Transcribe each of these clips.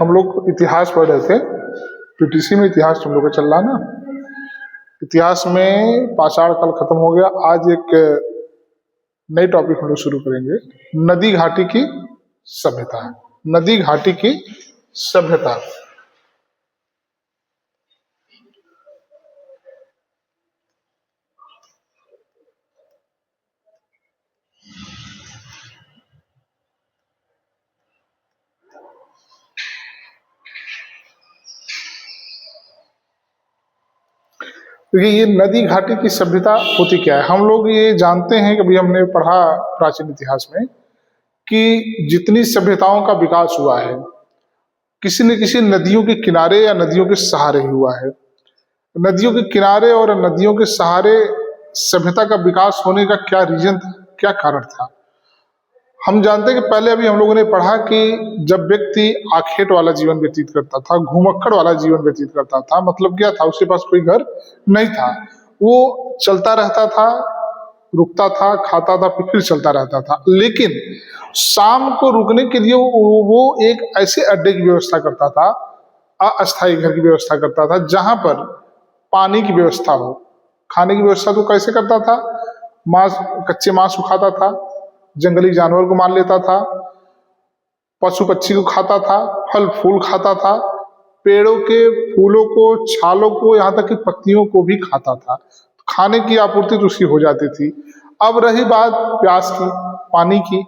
हम लोग इतिहास पढ़ रहे थे, पीटीसी में इतिहास तुम लोग का चल रहा ना। इतिहास में पाषाण काल खत्म हो गया, आज एक नई टॉपिक हम लोग शुरू करेंगे, नदी घाटी की सभ्यता। नदी घाटी की सभ्यता। देखिए, ये नदी घाटी की सभ्यता होती क्या है। हम लोग ये जानते हैं कि अभी हमने पढ़ा प्राचीन इतिहास में कि जितनी सभ्यताओं का विकास हुआ है, किसी न किसी नदियों के किनारे या नदियों के सहारे ही हुआ है। नदियों के किनारे और नदियों के सहारे सभ्यता का विकास होने का क्या रीजन था, क्या कारण था। हम जानते हैं कि पहले अभी हम लोगों ने पढ़ा कि जब व्यक्ति आखेट वाला जीवन व्यतीत करता था, घुमक्कड़ वाला जीवन व्यतीत करता था, मतलब क्या था, उसके पास कोई घर नहीं था, वो चलता रहता था, रुकता था, खाता था, फिर चलता रहता था। लेकिन शाम को रुकने के लिए वो एक ऐसे अड्डे की व्यवस्था करता था, अस्थायी घर की व्यवस्था करता था, जहां पर पानी की व्यवस्था हो। खाने की व्यवस्था तो कैसे करता था, मांस, कच्चे मांस खाता था, जंगली जानवर को मार लेता था, पशु पक्षी को खाता था, फल फूल खाता था, पेड़ों के फूलों को, छालों को, यहाँ तक कि पत्तियों को भी खाता था। खाने की आपूर्ति तो उसकी हो जाती थी। अब रही बात प्यास की, पानी की।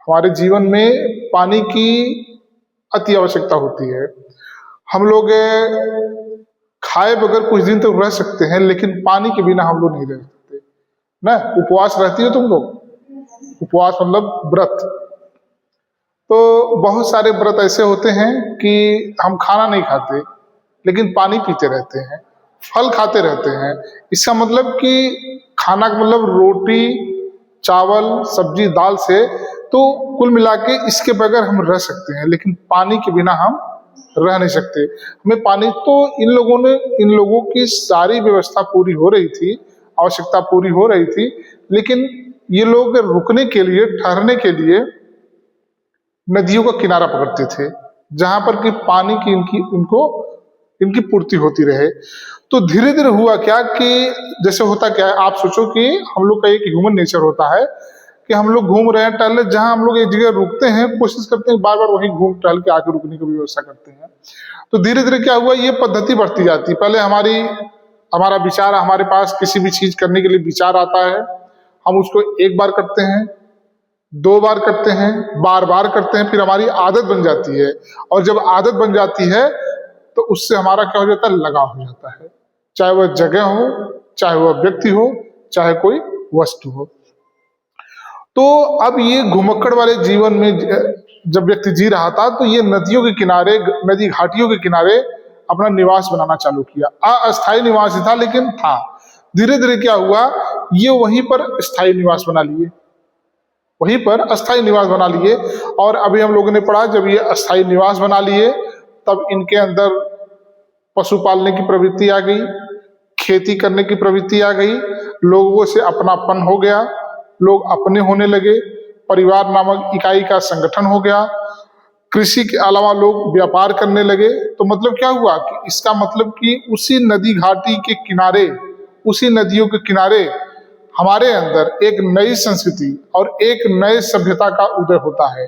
हमारे जीवन में पानी की अति आवश्यकता होती है। हम लोग खाए बगैर कुछ दिन तक रह सकते हैं, लेकिन पानी के बिना हम लोग नहीं रह सकते ना। उपवास रहती हो तुम लोग, उपवास मतलब व्रत। तो बहुत सारे व्रत ऐसे होते हैं कि हम खाना नहीं खाते लेकिन पानी पीते रहते हैं, फल खाते रहते हैं। इसका मतलब कि खाना का मतलब रोटी, चावल, सब्जी, दाल से, तो कुल मिला के इसके बगैर हम रह सकते हैं, लेकिन पानी के बिना हम रह नहीं सकते। हमें पानी, तो इन लोगों की सारी व्यवस्था पूरी हो रही थी, आवश्यकता पूरी हो रही थी, लेकिन ये लोग रुकने के लिए, ठहरने के लिए नदियों का किनारा पकड़ते थे, जहां पर कि पानी की इनकी पूर्ति होती रहे। तो धीरे धीरे हुआ क्या कि जैसे होता क्या है, आप सोचो कि हम लोग का एक ह्यूमन नेचर होता है कि हम लोग घूम रहे हैं, टहल, जहां हम लोग एक जगह रुकते हैं, कोशिश करते हैं बार बार वहीं घूम टहल के आके रुकने की व्यवस्था करते हैं। तो धीरे धीरे क्या हुआ, ये पद्धति बढ़ती जाती। पहले हमारा विचार, हमारे पास किसी भी चीज करने के लिए विचार आता है, हम उसको एक बार करते हैं, दो बार करते हैं, बार बार करते हैं, फिर हमारी आदत बन जाती है। और जब आदत बन जाती है तो उससे हमारा क्या हो जाता है, लगाव हो जाता है। चाहे वह जगह हो, चाहे वह व्यक्ति हो, चाहे कोई वस्तु हो। तो अब ये घुमक्कड़ वाले जीवन में जब व्यक्ति जी रहा था, तो ये नदियों के किनारे, नदी घाटियों के किनारे अपना निवास बनाना चालू किया। अस्थायी निवास ही था, लेकिन था। धीरे धीरे क्या हुआ, ये वहीं पर स्थायी निवास बना लिए, वहीं पर अस्थायी निवास बना लिए। और अभी हम लोगों ने पढ़ा, जब ये अस्थायी निवास बना लिए, तब इनके अंदर पशु पालने की प्रवृत्ति आ गई, खेती करने की प्रवृत्ति आ गई, लोगों से अपनापन हो गया, लोग अपने होने लगे, परिवार नामक इकाई का संगठन हो गया, कृषि के अलावा लोग व्यापार करने लगे। तो मतलब क्या हुआ कि इसका मतलब कि उसी नदी घाटी के किनारे, उसी नदियों के किनारे हमारे अंदर एक नई संस्कृति और एक नए सभ्यता का उदय होता है,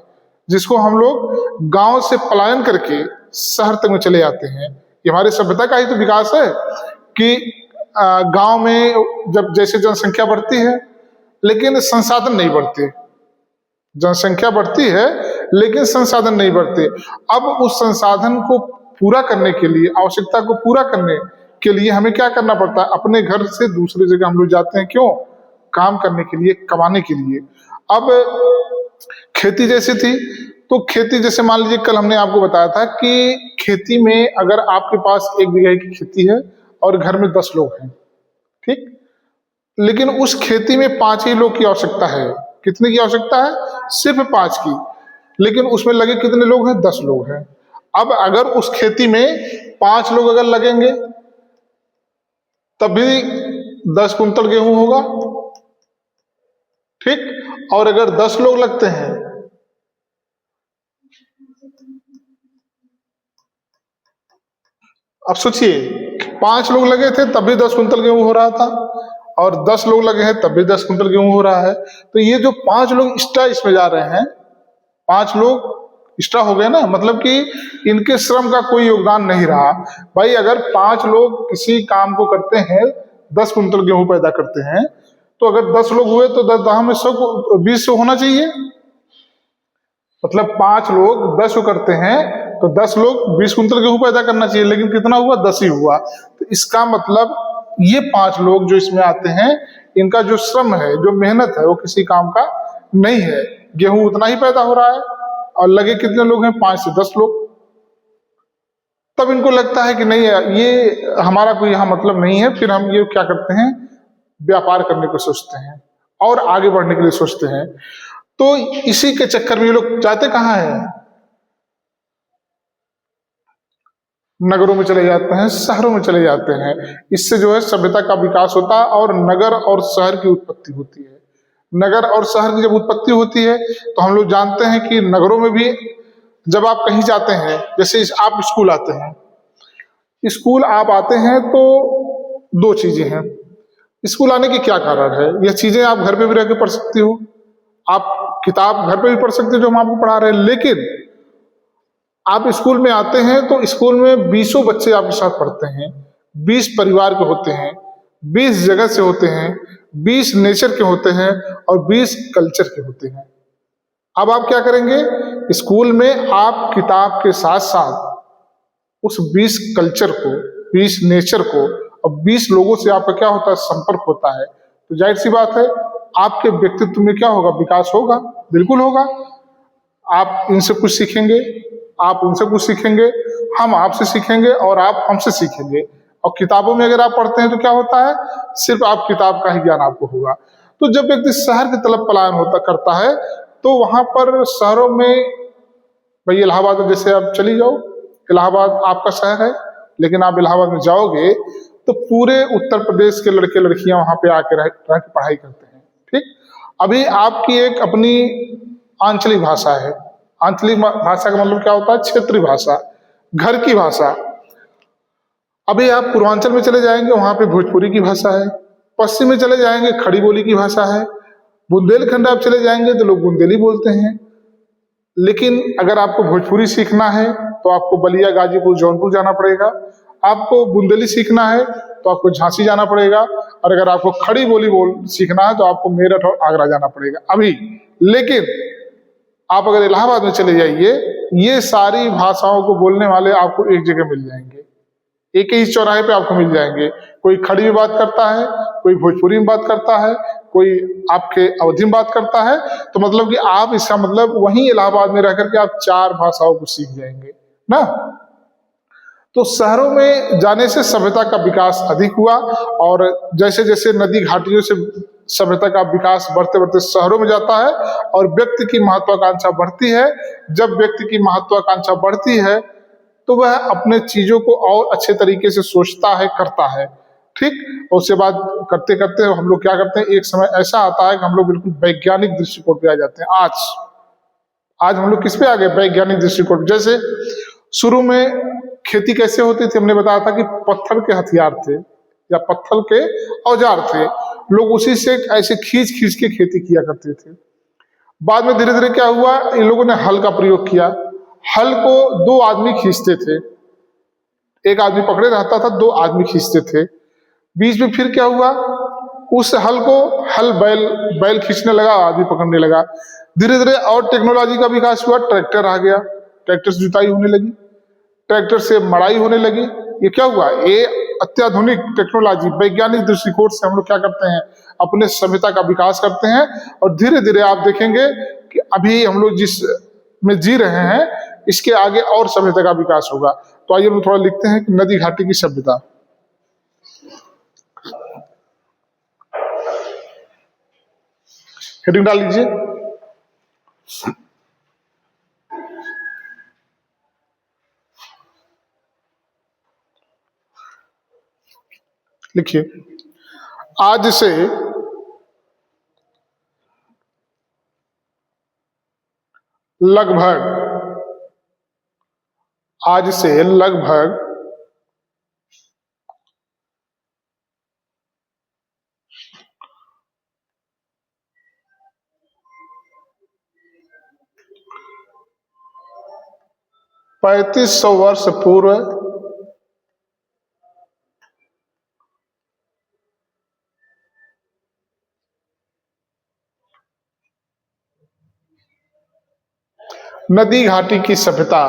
जिसको हम लोग गांव से पलायन करके शहर तक में चले जाते हैं। ये हमारे सभ्यता का ही तो विकास है कि गांव में जब जैसे जनसंख्या बढ़ती है लेकिन संसाधन नहीं बढ़ते, जनसंख्या बढ़ती है लेकिन संसाधन नहीं बढ़ते। अब उस संसाधन को पूरा करने के लिए, आवश्यकता को पूरा करने के लिए हमें क्या करना पड़ता है, अपने घर से दूसरी जगह हम लोग जाते हैं। क्यों? काम करने के लिए, कमाने के लिए। अब खेती जैसी थी, तो खेती जैसे मान लीजिए, कल हमने आपको बताया था कि खेती में अगर आपके पास 1 बीघे की खेती है और घर में 10 लोग हैं, ठीक, लेकिन उस खेती में 5 ही लोग की आवश्यकता है। कितने की आवश्यकता है? सिर्फ 5 की। लेकिन उसमें लगे कितने लोग हैं? 10 लोग हैं। अब अगर उस खेती में 5 लोग अगर लगेंगे तब भी 10 कुंतल गेहूं होगा, ठीक। और अगर 10 लोग लगते हैं, अब सोचिए 5 लोग लगे थे तब भी 10 कुंतल गेहूं हो रहा था, और 10 लोग लगे हैं तब भी 10 कुंतल गेहूं हो रहा है। तो ये जो 5 लोग एक्स्ट्रा इसमें जा रहे हैं, 5 लोग एक्स्ट्रा हो गए ना, मतलब कि इनके श्रम का कोई योगदान नहीं रहा। भाई अगर 5 लोग किसी काम को करते हैं, 10 कुंतल गेहूं पैदा करते हैं, तो अगर 10 लोग हुए तो 10 में 100 20 होना चाहिए। मतलब 5 लोग 10 को करते हैं तो 10 लोग 20 कुंतल गेहूं पैदा करना चाहिए, लेकिन कितना हुआ? 10 ही हुआ। तो इसका मतलब ये 5 लोग जो इसमें आते हैं, इनका जो श्रम है, जो मेहनत है, वो किसी काम का नहीं है। गेहूं उतना ही पैदा हो रहा है, और लगे कितने लोग हैं? 5 से 10 लोग। तब इनको लगता है कि नहीं, ये हमारा कोई यहाँ मतलब नहीं है। फिर हम ये क्या करते हैं? व्यापार करने को सोचते हैं और आगे बढ़ने के लिए सोचते हैं। तो इसी के चक्कर में ये लोग जाते कहाँ हैं? नगरों में चले जाते हैं, शहरों में चले जाते हैं। इससे जो है सभ्यता का विकास होता है और नगर और शहर की उत्पत्ति होती है। नगर और शहर की जब उत्पत्ति होती है तो हम लोग जानते हैं कि नगरों में भी जब आप कहीं जाते हैं, जैसे आप स्कूल आते हैं, स्कूल आप आते हैं तो 2 चीजें हैं। स्कूल आने के क्या कारण है? यह चीजें आप घर पे भी रह के पढ़ सकती हो, आप किताब घर पे भी पढ़ सकते हो जो हम आपको पढ़ा रहे हैं, लेकिन आप स्कूल में आते हैं तो स्कूल में 20 बच्चे आपके साथ पढ़ते हैं, 20 परिवार के होते हैं, 20 जगह से होते हैं, 20 नेचर के होते हैं और 20 कल्चर के होते हैं। अब आप क्या करेंगे? स्कूल में आप किताब के साथ साथ उस 20 कल्चर को, 20 नेचर को और 20 लोगों से आपका क्या होता है? संपर्क होता है। तो जाहिर सी बात है आपके व्यक्तित्व में क्या होगा? विकास होगा, बिल्कुल होगा। आप इनसे कुछ सीखेंगे, आप उनसे कुछ सीखेंगे, हम आपसे सीखेंगे और आप हमसे सीखेंगे। और किताबों में अगर आप पढ़ते हैं तो क्या होता है? सिर्फ आप किताब का ही ज्ञान आपको होगा। तो जब व्यक्ति शहर की तरफ पलायन होता करता है तो वहां पर शहरों में, भाई इलाहाबाद में जैसे आप चली जाओ, इलाहाबाद आपका शहर है, लेकिन आप इलाहाबाद में जाओगे तो पूरे उत्तर प्रदेश के लड़के लड़कियां वहां पे आके रह के पढ़ाई करते हैं, ठीक। अभी आपकी एक अपनी आंचलिक भाषा है। आंचलिक भाषा का मतलब क्या होता है? क्षेत्रीय भाषा, घर की भाषा। अभी आप पूर्वांचल में चले जाएंगे, वहां पे भोजपुरी की भाषा है। पश्चिम में चले जाएंगे, खड़ी बोली की भाषा है। बुंदेलखंड आप चले जाएंगे तो लोग बुंदेली बोलते हैं। लेकिन अगर आपको भोजपुरी सीखना है तो आपको बलिया, गाजीपुर, जौनपुर जाना पड़ेगा। आपको बुंदेली सीखना है तो आपको झांसी जाना पड़ेगा। और अगर आपको खड़ी बोली सीखना है तो आपको मेरठ और आगरा जाना पड़ेगा अभी। लेकिन आप अगर इलाहाबाद में चले जाइए, ये सारी भाषाओं को बोलने वाले आपको एक जगह मिल जाएंगे, एक ही चौराहे पे आपको मिल जाएंगे। कोई खड़ी में बात करता है, कोई भोजपुरी में बात करता है, कोई आपके अवधि में बात करता है। तो मतलब कि आप, इसका मतलब वहीं इलाहाबाद में रह करके आप 4 भाषाओं को सीख जाएंगे ना। तो शहरों में जाने से सभ्यता का विकास अधिक हुआ, और जैसे जैसे नदी घाटियों से सभ्यता का विकास बढ़ते बढ़ते शहरों में जाता है और व्यक्ति की महत्वाकांक्षा बढ़ती है। जब व्यक्ति की महत्वाकांक्षा बढ़ती है तो वह अपने चीजों को और अच्छे तरीके से सोचता है, करता है, ठीक। और उसके बाद करते करते हम लोग क्या करते हैं? एक समय ऐसा आता है कि हम लोग बिल्कुल वैज्ञानिक दृष्टिकोण पे आ जाते हैं। आज हम लोग किस पे आ गए? वैज्ञानिक दृष्टिकोण। जैसे शुरू में खेती कैसे होती थी? हमने बताया था कि पत्थर के हथियार थे या पत्थर के औजार थे, लोग उसी से ऐसे खींच खींच के खेती किया करते थे। बाद में धीरे धीरे क्या हुआ? इन लोगों ने हल का प्रयोग किया। हल को 2 आदमी खींचते थे, एक आदमी पकड़े रहता था, 2 आदमी खींचते थे। बीच में फिर क्या हुआ? उस हल को बैल खींचने लगा, आदमी पकड़ने लगा। धीरे धीरे और टेक्नोलॉजी का विकास हुआ, ट्रैक्टर आ गया, ट्रैक्टर से जुताई होने लगी, ट्रैक्टर से मड़ाई होने लगी। ये क्या हुआ? ये अत्याधुनिक टेक्नोलॉजी, वैज्ञानिक दृष्टिकोण से हम लोग क्या करते हैं? अपने सभ्यता का विकास करते हैं। और धीरे धीरे आप देखेंगे कि अभी हम लोग जिस में जी रहे हैं, इसके आगे और सभ्यता का विकास होगा। तो आइए हम थोड़ा लिखते हैं कि नदी घाटी की सभ्यता। हेडिंग डाल लीजिए। लिखिए, आज से लगभग आज से लगभग 3500 वर्ष पूर्व नदी घाटी की सभ्यता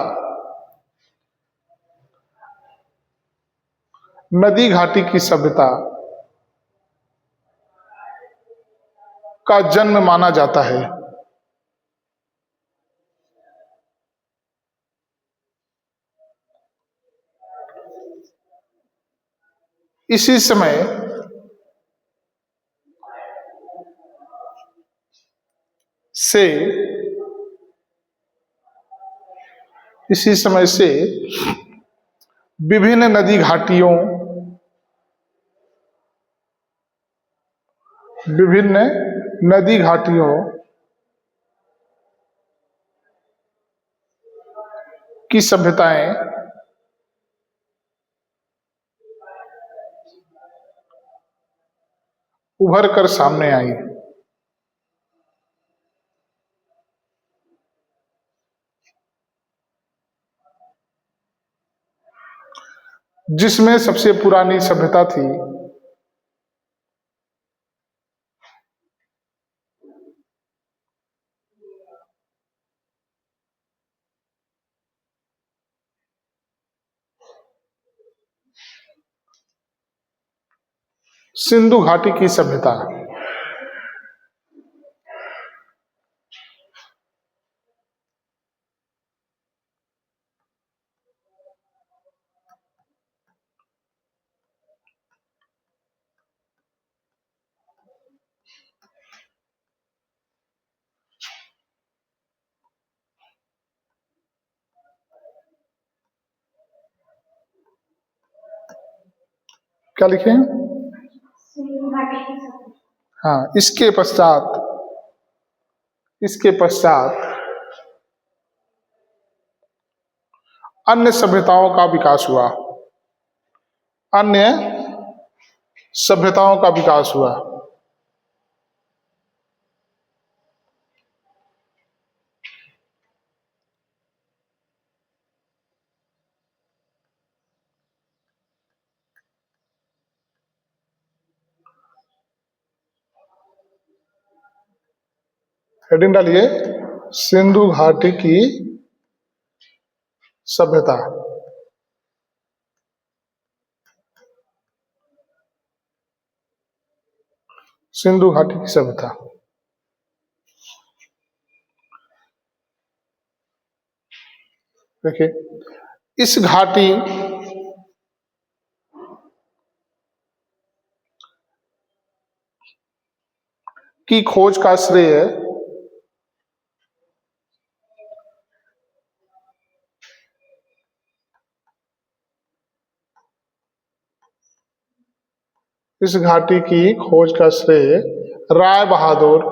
का जन्म माना जाता है। इसी समय से विभिन्न नदी घाटियों की सभ्यताएं उभर कर सामने आई, जिसमें सबसे पुरानी सभ्यता थी सिंधु घाटी की सभ्यता। क्या लिखे? हाँ, इसके पश्चात अन्य सभ्यताओं का विकास हुआ। हेडिंग डालिए, सिंधु घाटी की सभ्यता। सिंधु घाटी की सभ्यता। देखिए, इस घाटी की खोज का श्रेय राय बहादुर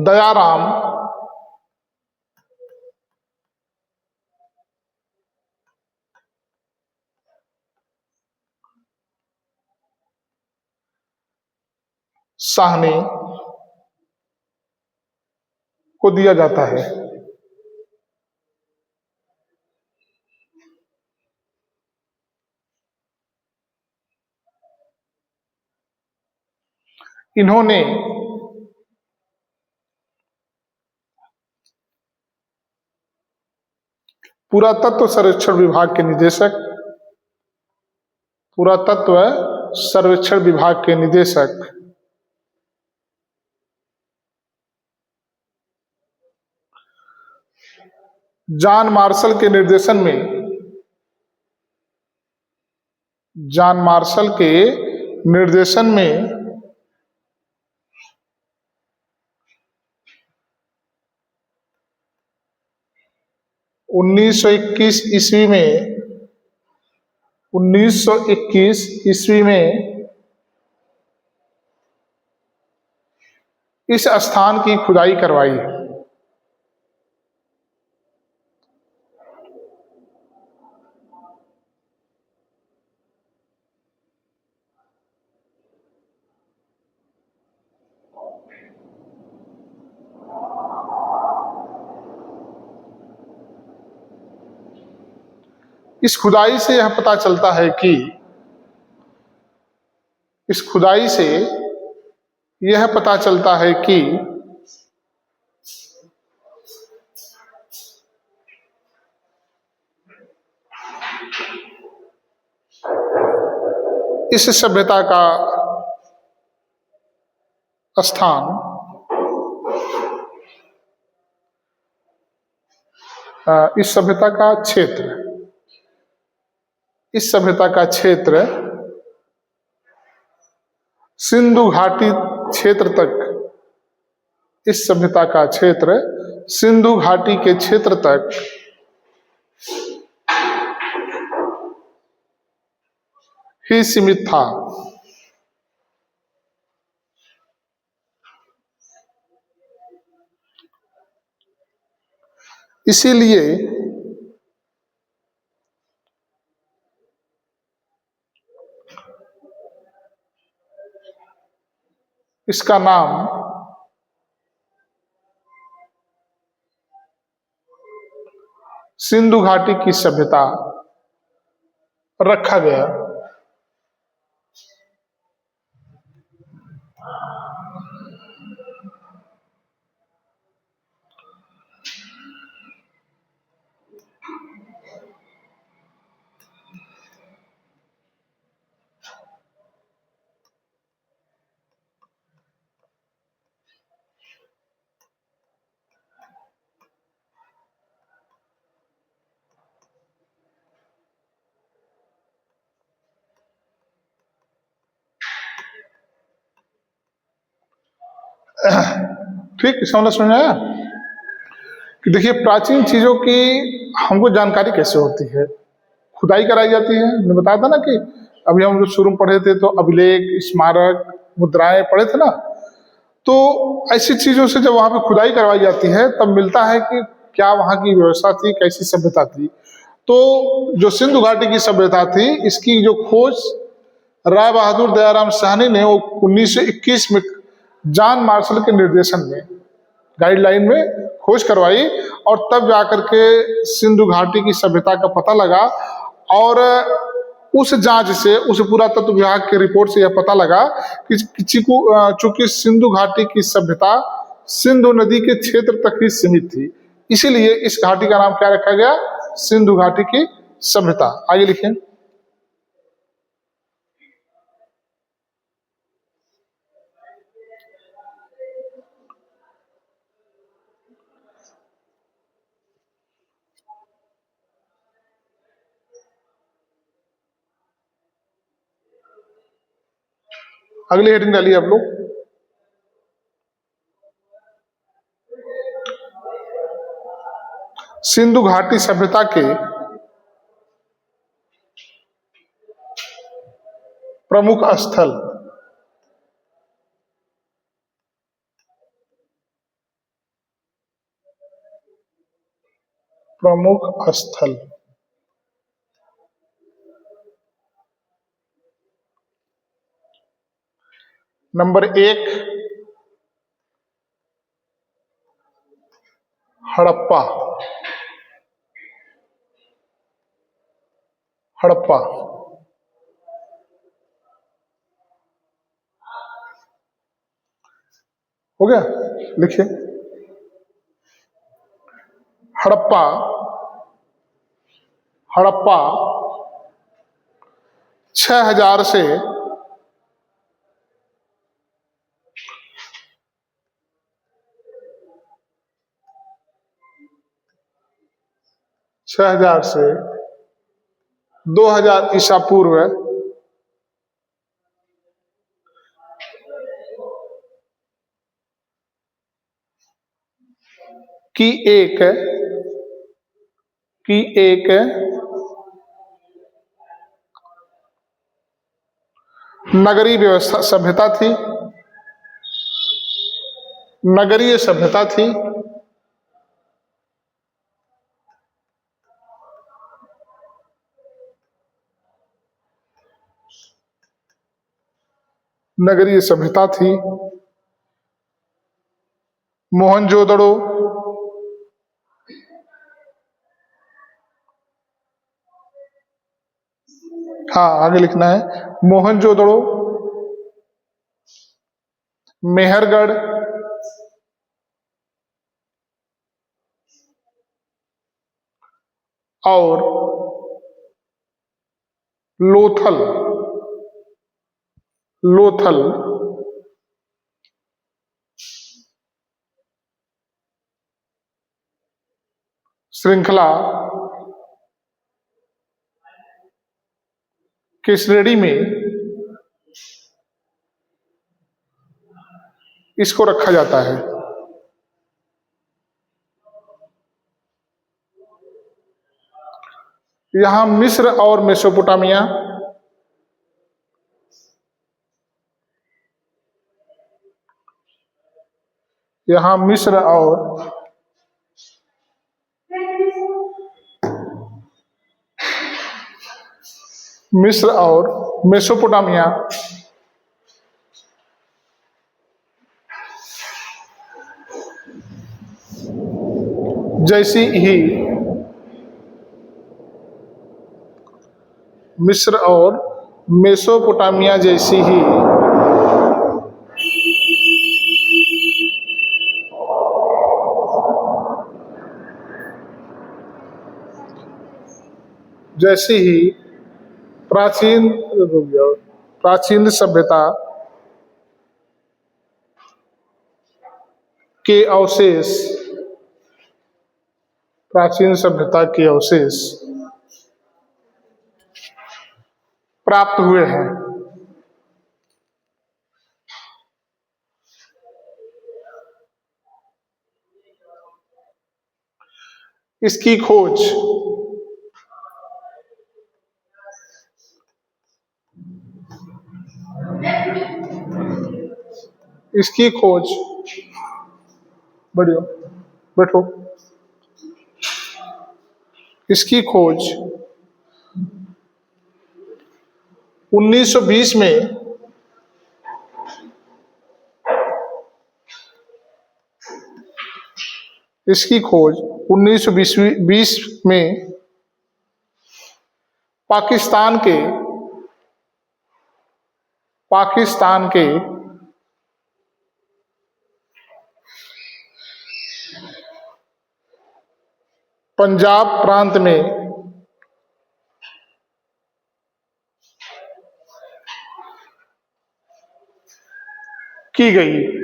दयाराम साहनी को दिया जाता है। इन्होंने पुरातत्व सर्वेक्षण विभाग के निदेशक जॉन मार्शल के निर्देशन में निर्देशन में 1921 ईस्वी में 1921 ईस्वी में इस स्थान की खुदाई करवाई। इस खुदाई से यह पता चलता है कि इस खुदाई से यह पता चलता है कि इस सभ्यता का स्थान इस सभ्यता का क्षेत्र इस सभ्यता का क्षेत्र सिंधु घाटी क्षेत्र तक इस सभ्यता का क्षेत्र सिंधु घाटी के क्षेत्र तक ही सीमित था। इसीलिए इसका नाम सिंधु घाटी की सभ्यता रखा गया। ठीक, इसका मतलब समझ आया कि देखिए प्राचीन चीजों की हमको जानकारी कैसे होती है, खुदाई कराई जाती है। मैंने बताया था ना कि अभी हम लोग शुरू में पढ़े थे तो अभिलेख, स्मारक, मुद्राएं पढ़े थे ना, तो ऐसी चीजों से जब वहां पे खुदाई करवाई जाती है तब मिलता है कि क्या वहां की व्यवस्था थी, कैसी सभ्यता थी। तो जो सिंधु घाटी की सभ्यता थी इसकी जो खोज राय बहादुर दयाराम साहनी ने वो 1921 में जॉन मार्शल के निर्देशन में गाइडलाइन में खोज करवाई और तब जाकर के सिंधु घाटी की सभ्यता का पता लगा। और उस जांच से, उस पुरातत्व विभाग की रिपोर्ट से यह पता लगा कि चूंकि सिंधु घाटी की सभ्यता सिंधु नदी के क्षेत्र तक ही सीमित थी, इसीलिए इस घाटी का नाम क्या रखा गया, सिंधु घाटी की सभ्यता। आगे लिखें। अगली हेडिंग डालिए आप लोग। सिंधु घाटी सभ्यता के प्रमुख स्थल। प्रमुख स्थल नंबर 1 हड़प्पा। हड़प्पा हो गया, लिखिए। हड़प्पा हड़प्पा 6000 से 2000 ईसा पूर्व की एक नगरीय व्यवस्था सभ्यता थी। नगरीय सभ्यता थी। नगरीय सभ्यता थी। मोहनजोदड़ो हाँ आगे लिखना है, मोहनजोदड़ो, मेहरगढ़, और लोथल श्रृंखला के श्रेणी में इसको रखा जाता है। यहां मिस्र और मेसोपोटामिया मिस्र और मेसोपोटामिया जैसी ही मिस्र और मेसोपोटामिया जैसी ही प्राचीन सभ्यता के अवशेष प्राप्त हुए हैं। इसकी खोज बैठो। इसकी खोज 1920 में में पाकिस्तान के पंजाब प्रांत में की गई।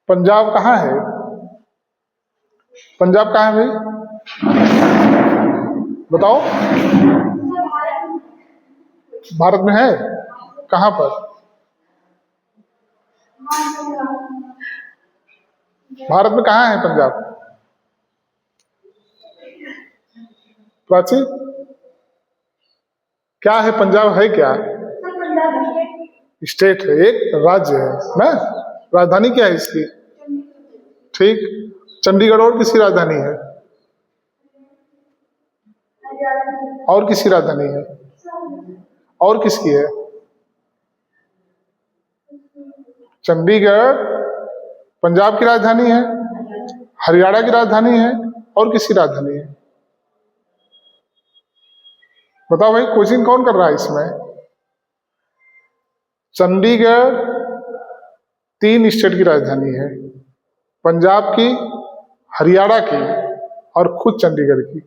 पंजाब कहाँ है? पंजाब कहाँ है भाई, बताओ। भारत में है? कहाँ पर? भारत में कहाँ है पंजाब? प्राची क्या है पंजाब? है क्या? स्टेट है, एक राज्य है ना। राजधानी क्या है इसकी? ठीक, चंडीगढ़ और किसकी राजधानी है? और किसकी राजधानी है? और किसकी है? चंडीगढ़ पंजाब की राजधानी है, हरियाणा की राजधानी है, और किसकी राजधानी है? बताओ भाई, कोचिंग कौन कर रहा है इसमें? चंडीगढ़ 3 स्टेट की राजधानी है, पंजाब की, हरियाणा की और खुद चंडीगढ़ की।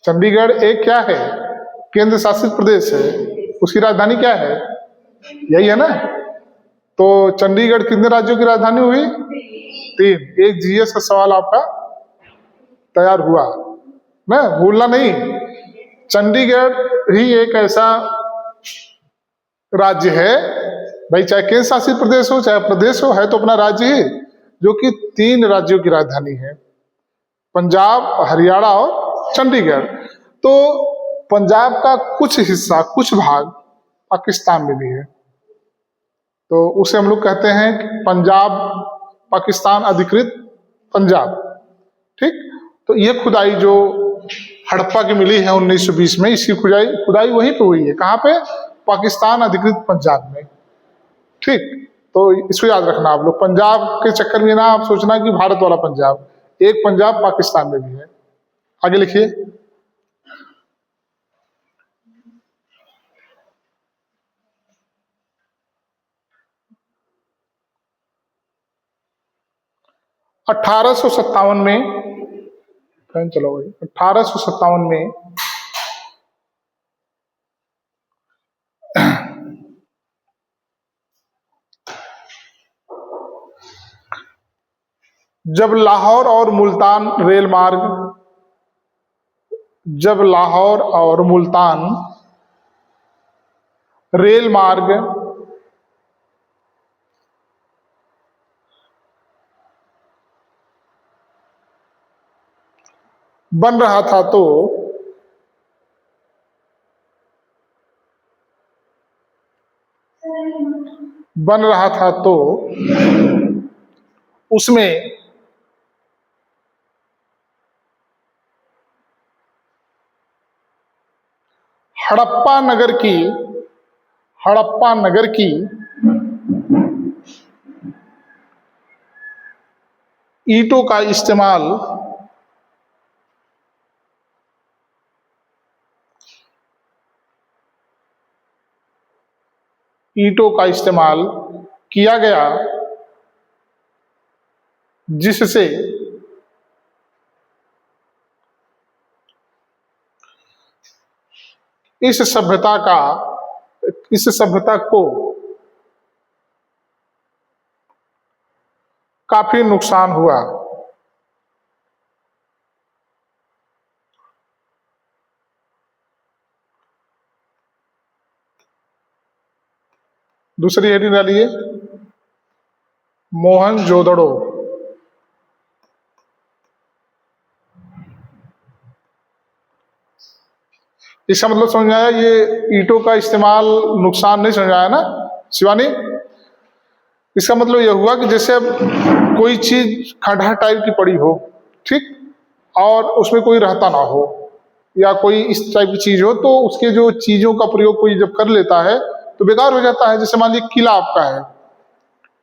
चंडीगढ़ एक क्या है? केंद्र शासित प्रदेश है, उसकी राजधानी क्या है? यही है ना। तो चंडीगढ़ कितने राज्यों की राजधानी हुई? 3। एक जीएस का सवाल आपका तैयार हुआ। ना, भूलना नहीं। चंडीगढ़ ही एक ऐसा राज्य है भाई, चाहे केंद्र शासित प्रदेश हो चाहे प्रदेश हो, है तो अपना राज्य ही, जो कि 3 राज्यों की राजधानी है, पंजाब, हरियाणा और चंडीगढ़। तो पंजाब का कुछ हिस्सा, कुछ भाग पाकिस्तान में भी है, तो उसे हम लोग कहते हैं कि पंजाब पाकिस्तान अधिकृत पंजाब। ठीक, तो ये खुदाई जो हड़प्पा की मिली है 1920 में, इसकी खुदाई वहीं पे हुई है। कहाँ पे? पाकिस्तान अधिकृत पंजाब में। ठीक, तो इसको याद रखना आप लोग, पंजाब के चक्कर में ना आप सोचना कि भारत वाला पंजाब, एक पंजाब पाकिस्तान में भी है। आगे लिखिए। 1857 में, चलो भाई, 1857 में जब लाहौर और मुल्तान रेल मार्ग, जब लाहौर और मुल्तान रेल मार्ग बन रहा था तो उसमें हड़प्पा नगर की ईंटों का इस्तेमाल किया गया, जिससे इस सभ्यता को काफी नुकसान हुआ। दूसरी हेडिंग डालिए, मोहनजोदड़ो। इसका मतलब समझ आया? ये ईंटों का इस्तेमाल नुकसान नहीं समझ आया ना शिवानी? इसका मतलब यह हुआ कि जैसे अब कोई चीज खंडहर टाइप की पड़ी हो, ठीक, और उसमें कोई रहता ना हो, या कोई इस टाइप की चीज हो, तो उसके जो चीजों का प्रयोग कोई जब कर लेता है तो बेकार हो जाता है। जैसे मान लीजिए किला आपका है,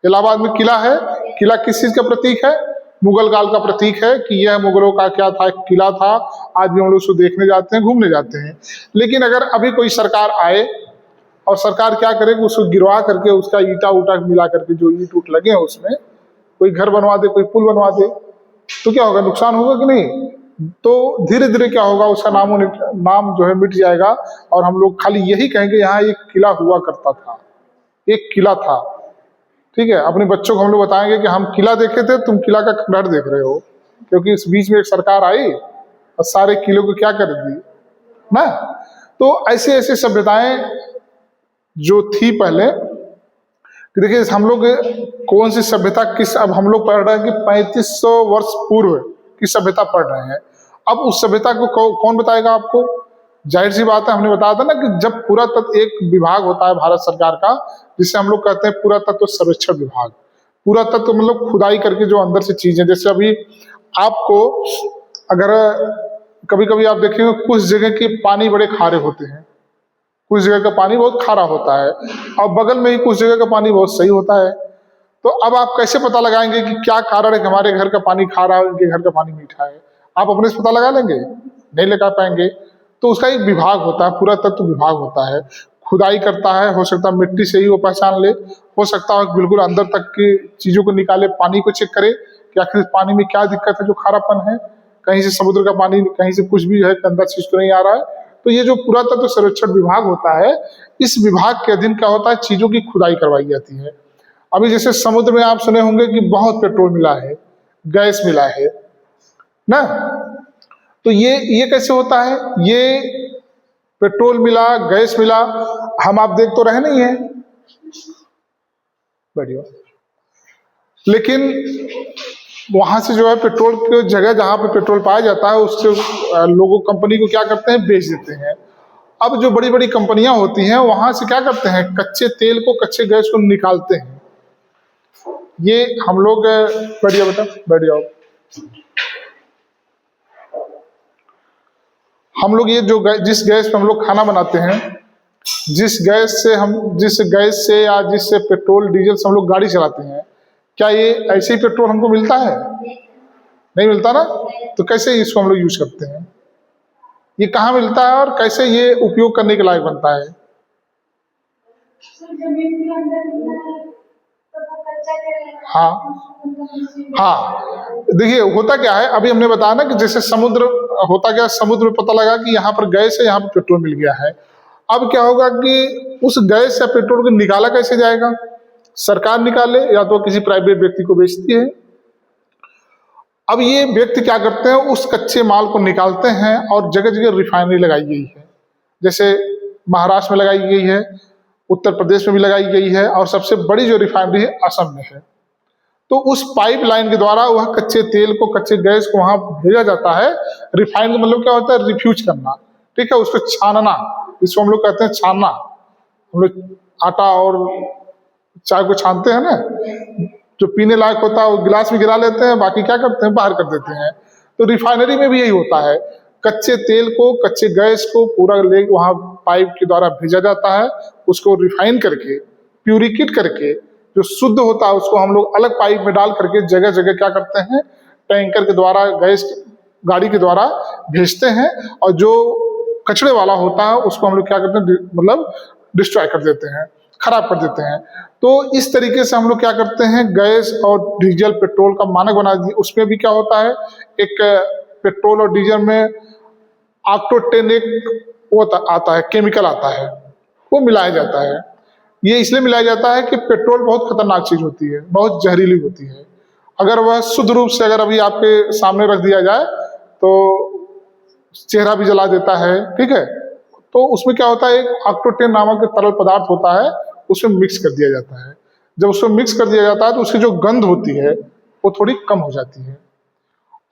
इलाहाबाद में किला है, किला किस चीज का प्रतीक है? मुगल काल का प्रतीक है कि यह मुगलों का क्या था, किला था। आज भी हम लोग उसको देखने जाते हैं, घूमने जाते हैं। लेकिन अगर अभी कोई सरकार आए और सरकार क्या करेगी, उसको गिरवा करके उसका ईटा उटा मिला करके जो ईट उट लगे हैं उसमें कोई घर बनवा दे, कोई पुल बनवा दे, तो क्या होगा? नुकसान होगा कि नहीं? तो धीरे धीरे क्या होगा, उसका नाम जो है मिट जाएगा, और हम लोग खाली यही कहेंगे यहाँ एक किला हुआ करता था, एक किला था। ठीक है, अपने बच्चों को हम लोग बताएंगे कि हम किला देखे थे, तुम किला का खंडहर देख रहे हो, क्योंकि इस बीच में एक सरकार आई और सारे किलों को क्या कर दी ना। तो ऐसे ऐसे सभ्यताएं जो थी पहले, देखिए हम लोग कौन सी सभ्यता किस, अब हम लोग पढ़ रहे हैं कि 3500 वर्ष पूर्व की सभ्यता पढ़ रहे हैं। अब उस सभ्यता को कौन बताएगा आपको? जाहिर सी बात है, हमने बताया था ना कि जब पुरातत्व एक विभाग होता है भारत सरकार का, जिसे हम लोग कहते हैं पुरातत्व सर्वेक्षण विभाग। पुरातत्व मतलब खुदाई करके जो अंदर से चीजें, जैसे अभी आपको अगर कभी कभी आप देखेंगे कुछ जगह के पानी बड़े खारे होते हैं, कुछ जगह का पानी बहुत खारा होता है, और बगल में ही कुछ जगह का पानी बहुत सही होता है। तो अब आप कैसे पता लगाएंगे कि क्या कारण है कि हमारे घर का पानी खारा है, उनके घर का पानी मीठा है? आप अपने से पता लगा लेंगे? नहीं लगा पाएंगे। तो उसका एक विभाग होता है, पुरातत्व विभाग होता है, खुदाई करता है। हो सकता है मिट्टी से ही वो पहचान ले, हो सकता है बिल्कुल अंदर तक की चीजों को निकाले, पानी को चेक करे कि आखिर पानी में क्या दिक्कत है जो खारापन है, कहीं से समुद्र का पानी, कहीं से कुछ भी है, गंदा चीज तो नहीं आ रहा है। तो ये जो पुरातत्व सर्वेक्षण विभाग होता है, इस विभाग के अधीन क्या होता है, चीजों की खुदाई करवाई जाती है। अभी जैसे समुद्र में आप सुने होंगे कि बहुत पेट्रोल मिला है, गैस मिला है ना, तो ये कैसे होता है? ये पेट्रोल मिला, गैस मिला, हम आप देख तो रहे नहीं है, बढ़िया, लेकिन वहां से जो है पेट्रोल की जगह जहां पे पेट्रोल पाया जाता है उससे लोगों कंपनी को क्या करते हैं, बेच देते हैं। अब जो बड़ी बड़ी कंपनियां होती हैं वहां से क्या करते हैं, कच्चे तेल को, कच्चे गैस को निकालते हैं। ये हम लोग, बढ़िया बेटा बैठ जाओ, हम लोग ये जो जिस गैस पे हम लोग खाना बनाते हैं, जिस गैस से या जिससे पेट्रोल डीजल से हम लोग गाड़ी चलाते हैं, क्या ये ऐसे ही पेट्रोल हमको मिलता है? नहीं मिलता ना। तो कैसे इसको हम लोग यूज करते हैं? ये कहाँ मिलता है और कैसे ये उपयोग करने के लायक बनता है? हाँ हाँ, देखिए होता क्या है, अभी हमने बताया ना कि जैसे समुद्र, होता क्या, समुद्र में पता लगा कि यहाँ पर गैस है, यहाँ पर पेट्रोल मिल गया है। अब क्या होगा कि उस गैस या पेट्रोल को निकाला कैसे जाएगा? सरकार निकाले या तो किसी प्राइवेट व्यक्ति को बेचती है। अब ये व्यक्ति क्या करते हैं, उस कच्चे माल को निकालते हैं और जगह जगह रिफाइनरी लगाई गई है। जैसे महाराष्ट्र में लगाई गई है, उत्तर प्रदेश में भी लगाई गई है, और सबसे बड़ी जो रिफाइनरी है असम में है। तो उस पाइपलाइन के द्वारा वह कच्चे तेल को, कच्चे गैस को वहां भेजा जाता है। रिफाइन का मतलब क्या होता है, रिफ्यूज करना, ठीक है, उसको छानना, इसको हम लोग कहते हैं छानना। हम लोग आटा और चाय को छानते हैं ना, जो पीने लायक होता है वो गिलास में गिरा लेते हैं, बाकी क्या करते हैं, बाहर कर देते हैं। तो रिफाइनरी में भी यही होता है, कच्चे तेल को, कच्चे गैस को पूरा ले वहां पाइप के द्वारा भेजा जाता है, उसको रिफाइन करके, प्यूरिकेट करके, जो शुद्ध होता है उसको हम लोग अलग पाइप में डाल करके जगह जगह क्या करते हैं, टैंकर के द्वारा, गैस गाड़ी के द्वारा भेजते हैं। और जो कचरे वाला होता है उसको हम लोग क्या करते हैं, मतलब डिस्ट्रॉय कर देते हैं, खराब कर देते हैं। तो इस तरीके से हम लोग क्या करते हैं, गैस और डीजल पेट्रोल का मानक बना दिए। उसमें भी क्या होता है, एक पेट्रोल और डीजल में ऑक्टेन एक वो आता है, केमिकल आता है, वो मिलाया जाता है। ये इसलिए मिलाया जाता है कि पेट्रोल बहुत खतरनाक चीज होती है, बहुत जहरीली होती है। अगर वह शुद्ध रूप से अगर अभी आपके सामने रख दिया जाए तो चेहरा भी जला देता है, ठीक है। तो उसमें क्या होता है, एक ऑक्टेन नामक तरल पदार्थ होता है, उसमें मिक्स कर दिया जाता है। जब उसमें मिक्स कर दिया जाता है तो उसकी जो गंध होती है वो थोड़ी कम हो जाती है।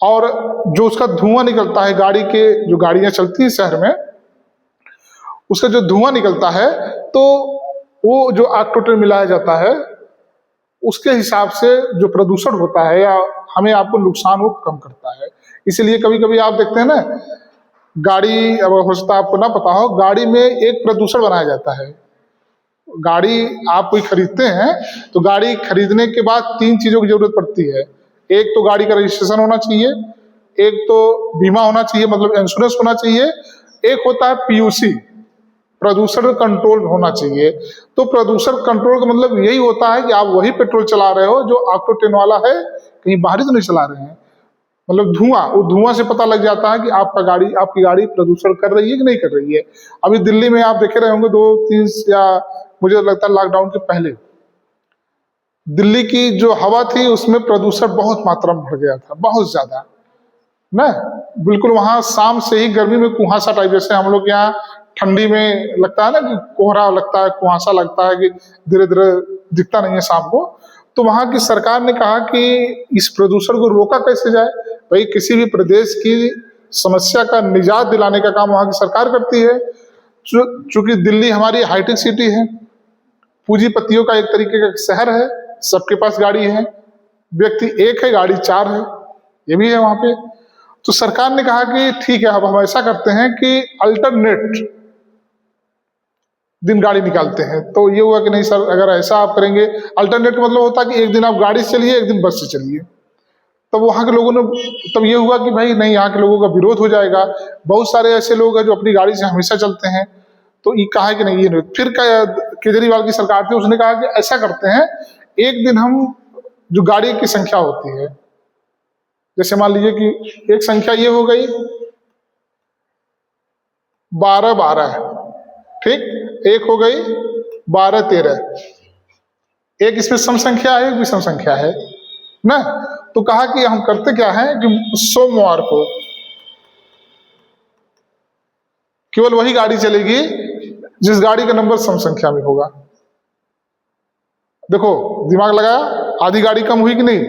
और जो उसका धुआं निकलता है, गाड़ी के जो गाड़ियां चलती हैं शहर में, उसका जो धुआं निकलता है, तो वो जो ऑक्टेन मिलाया जाता है उसके हिसाब से जो प्रदूषण होता है या हमें आपको नुकसान वो कम करता है। इसीलिए कभी कभी आप देखते हैं ना, गाड़ी, अब हो सकता है आपको ना पता हो, गाड़ी में एक प्रदूषण बनाया जाता है। गाड़ी आप कोई खरीदते हैं तो गाड़ी खरीदने के बाद 3 चीजों की जरूरत पड़ती है। एक तो गाड़ी का रजिस्ट्रेशन होना चाहिए, एक तो बीमा होना चाहिए, मतलब इंश्योरेंस होना चाहिए, एक होता है पीयूसी, प्रदूषण कंट्रोल होना चाहिए। तो प्रदूषण कंट्रोल का मतलब यही होता है कि आप वही पेट्रोल चला रहे हो जो ऑक्टेन वाला है, कहीं बाहरी तो नहीं चला रहे हैं। मतलब धुआं, वो धुआं से पता लग जाता है कि आपकी गाड़ी प्रदूषण कर रही है कि नहीं कर रही है। अभी दिल्ली में आप देखे रहे होंगे 2-3 या मुझे लगता है लॉकडाउन के पहले दिल्ली की जो हवा थी उसमें प्रदूषण बहुत मात्रा में बढ़ गया था, बहुत ज्यादा ना। बिल्कुल वहां शाम से ही गर्मी में कुहासा टाइप, जैसे हम लोग यहाँ ठंडी में लगता है ना कि कोहरा लगता है, कुहासा लगता है कि धीरे धीरे दिखता नहीं है शाम को। तो वहां की सरकार ने कहा कि इस प्रदूषण को रोका कैसे जाए। भाई किसी भी प्रदेश की समस्या का निजात दिलाने का काम वहां की सरकार करती है। चूंकि दिल्ली हमारी हाईटेक सिटी है, पूंजीपतियों का एक तरीके का शहर है, सबके पास गाड़ी है, व्यक्ति एक है गाड़ी 4 है, ये भी है वहां पे। तो सरकार ने कहा कि ठीक है, अब हम ऐसा करते हैं कि अल्टरनेट दिन गाड़ी निकालते हैं। तो ये हुआ कि नहीं सर, अगर ऐसा आप करेंगे, अल्टरनेट का मतलब होता है कि एक दिन आप गाड़ी से चलिए, एक दिन बस से चलिए। तब वहां के लोगों ने, तब ये हुआ कि भाई नहीं, यहाँ के लोगों का विरोध हो जाएगा। बहुत सारे ऐसे लोग हैं जो अपनी गाड़ी से हमेशा चलते हैं, तो ये कहा कि नहीं, ये नहीं। फिर केजरीवाल की सरकार थी, उसने कहा कि ऐसा करते हैं, एक दिन हम जो गाड़ी की संख्या होती है, जैसे मान लीजिए कि एक संख्या ये हो गई 12-12, ठीक, एक हो गई 12-13, एक इसमें सम संख्या है, एक विषम संख्या है ना। तो कहा कि हम करते क्या है कि सोमवार को केवल वही गाड़ी चलेगी जिस गाड़ी का नंबर सम संख्या में होगा। देखो, दिमाग लगाया, आधी गाड़ी कम हुई कि नहीं?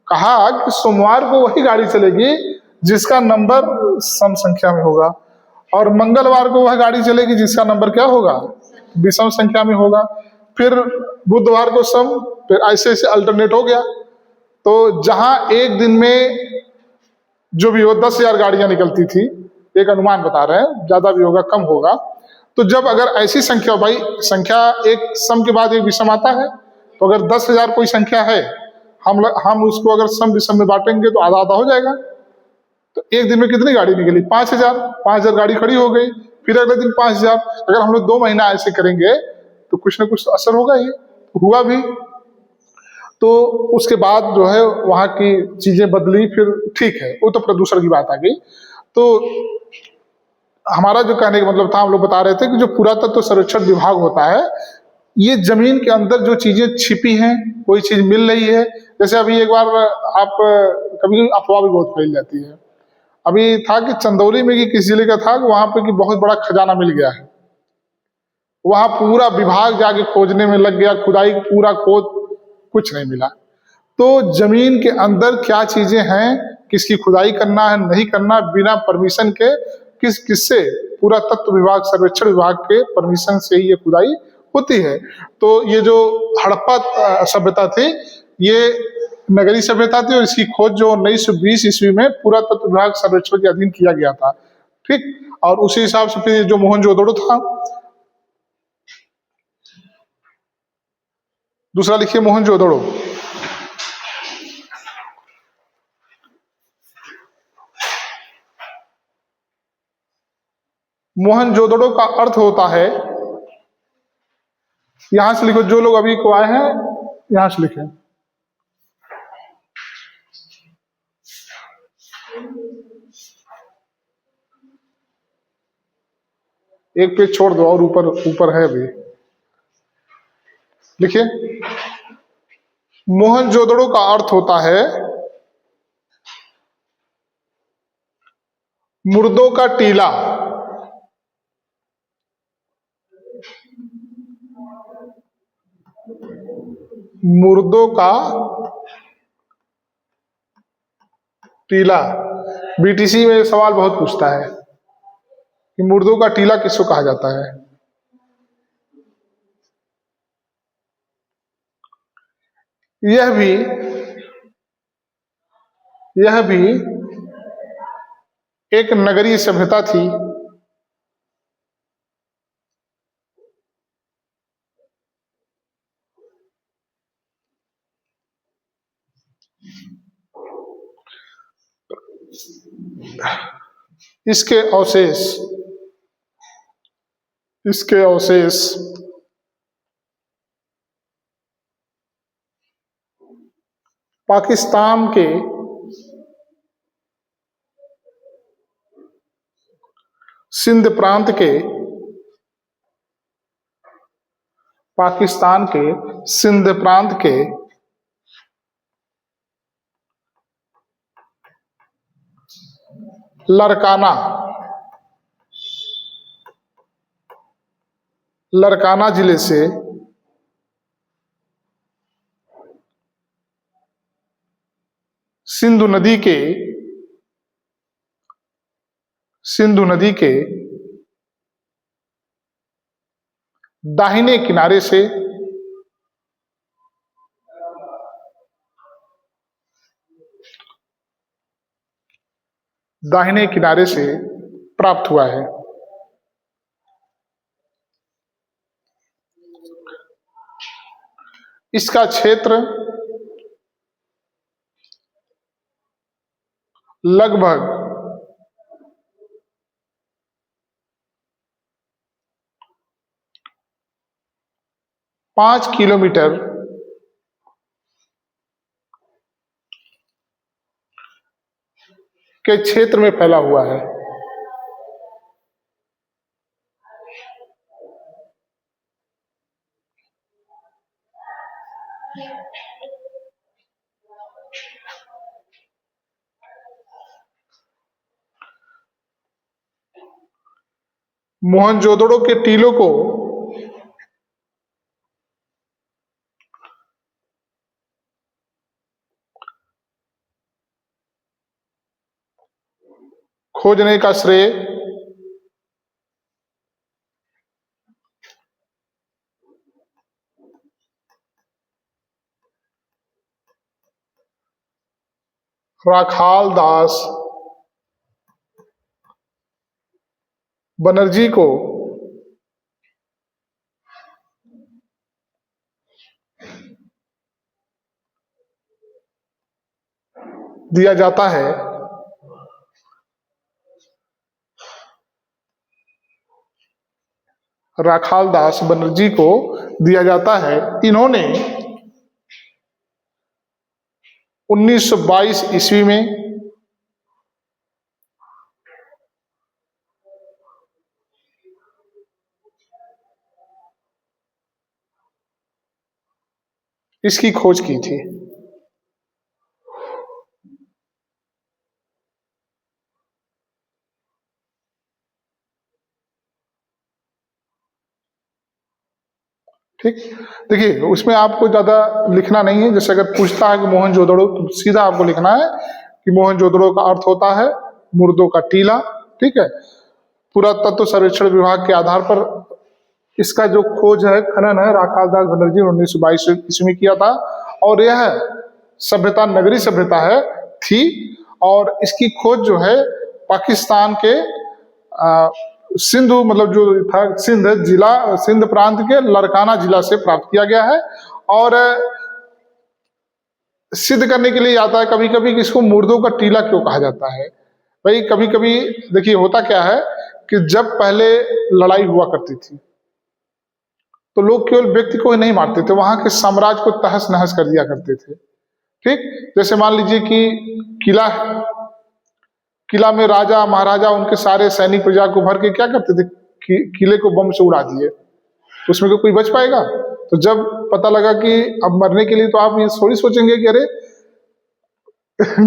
कहा कि सोमवार को वही गाड़ी चलेगी जिसका नंबर सम संख्या में होगा, और मंगलवार को वह गाड़ी चलेगी जिसका नंबर क्या होगा? विषम संख्या में होगा। फिर बुधवार को सम, फिर ऐसे ऐसे अल्टरनेट हो गया। तो जहां एक दिन में जो भी हो 10,000 गाड़ियां निकलती थी, एक अनुमान बता रहे हैं, ज्यादा भी होगा कम होगा, तो जब अगर ऐसी संख्या, भाई संख्या एक सम के बाद एक विषम आता है, तो अगर 10,000 कोई संख्या है, हम उसको अगर सम विषम में बांटेंगे तो आधा आधा हो जाएगा। तो एक दिन में कितनी गाड़ी निकली? 5,000। 5,000 गाड़ी खड़ी हो गई। फिर अगले दिन 5,000। अगर हम लोग 2 महीना ऐसे करेंगे तो कुछ ना कुछ तो असर होगा ही। हुआ भी। तो उसके बाद जो है वहां की चीजें बदली, फिर ठीक है, वो तो प्रदूषण की बात आ गई। तो हमारा जो कहने का मतलब था, हम लोग बता रहे थे कि जो पुरातत्व सर्वेक्षण विभाग होता है, ये जमीन के अंदर जो चीजें छिपी हैं, कोई चीज मिल रही है। जैसे अभी एक बार आप कभी अफवाह भी बहुत फैल जाती है। अभी था कि चंदौली में कि किस जिले का था, वहां पे कि बहुत बड़ा खजाना मिल गया है। वहां पूरा विभाग जाके खोजने में लग गया, खुदाई पूरा खोद, कुछ नहीं मिला। तो जमीन के अंदर क्या चीजें हैं, किसकी खुदाई करना है नहीं करना, बिना परमिशन के, किससे? पूरा तत्व विभाग, सर्वेक्षण विभाग के परमिशन से ही ये खुदाई होती है। तो ये जो हड़प्पा सभ्यता थी, ये नगरीय सभ्यता थी, और इसकी खोज जो 1920 ईस्वी में पूरा तत्व विभाग सर्वेक्षण के अधीन किया गया था। ठीक। और उसी हिसाब से फिर जो मोहनजोदड़ो था, दूसरा लिखिए मोहनजोदड़ो। मोहनजोदड़ो का अर्थ होता है, यहां से लिखो, जो लोग अभी को आए हैं यहां से लिखें, एक पेज छोड़ दो और ऊपर ऊपर है अभी, लिखिए। मोहनजोदड़ो का अर्थ होता है मुर्दों का टीला। मुर्दों का टीला। बीटीसी में सवाल बहुत पूछता है कि मुर्दों का टीला किसको कहा जाता है। यह भी एक नगरीय सभ्यता थी। इसके अवशेष इसके अवशेष पाकिस्तान के सिंध प्रांत के पाकिस्तान के सिंध प्रांत के लरकाना लरकाना जिले से सिंधु नदी के सिंधु नदी के दाहिने किनारे से दाहिने किनारे से प्राप्त हुआ है। इसका क्षेत्र लगभग 5 किलोमीटर के क्षेत्र में फैला हुआ है। मोहनजोदड़ो के टीलों को खोजने का श्रेय राखाल दास बनर्जी को दिया जाता है। राखाल दास बनर्जी को दिया जाता है। इन्होंने 1922 ईस्वी में इसकी खोज की थी। ठीक, देखिए उसमें आपको ज्यादा लिखना नहीं है। जैसे अगर पूछता है कि मोहनजोदड़ो, तो सीधा आपको लिखना है कि मोहनजोदड़ो का अर्थ होता है मुर्दों का टीला। ठीक है, पुरातत्व सर्वेक्षण विभाग के आधार पर इसका जो खोज है, खनन है, राखाल दास बनर्जी ने 1922 ईस्वी में किया था। और यह सभ्यता नगरी सभ्यता है थी। और इसकी खोज जो है पाकिस्तान के सिंधु, मतलब जो था सिंध जिला, सिंध प्रांत के लड़काना जिला से प्राप्त किया गया है। और सिद्ध करने के लिए आता है कभी कभी कि इसको मुर्दों का टीला क्यों कहा जाता है। भाई कभी कभी देखिए होता क्या है कि जब पहले लड़ाई हुआ करती थी तो लोग केवल व्यक्ति को ही नहीं मारते थे, वहां के साम्राज्य को तहस नहस कर दिया करते थे। ठीक, जैसे मान लीजिए कि किला किला में राजा महाराजा उनके सारे सैनिक प्रजा को भर के क्या करते थे, किले को बम से उड़ा दिए, तो उसमें कोई बच पाएगा। तो जब पता लगा कि अब मरने के लिए, तो आप ये थोड़ी सोचेंगे कि अरे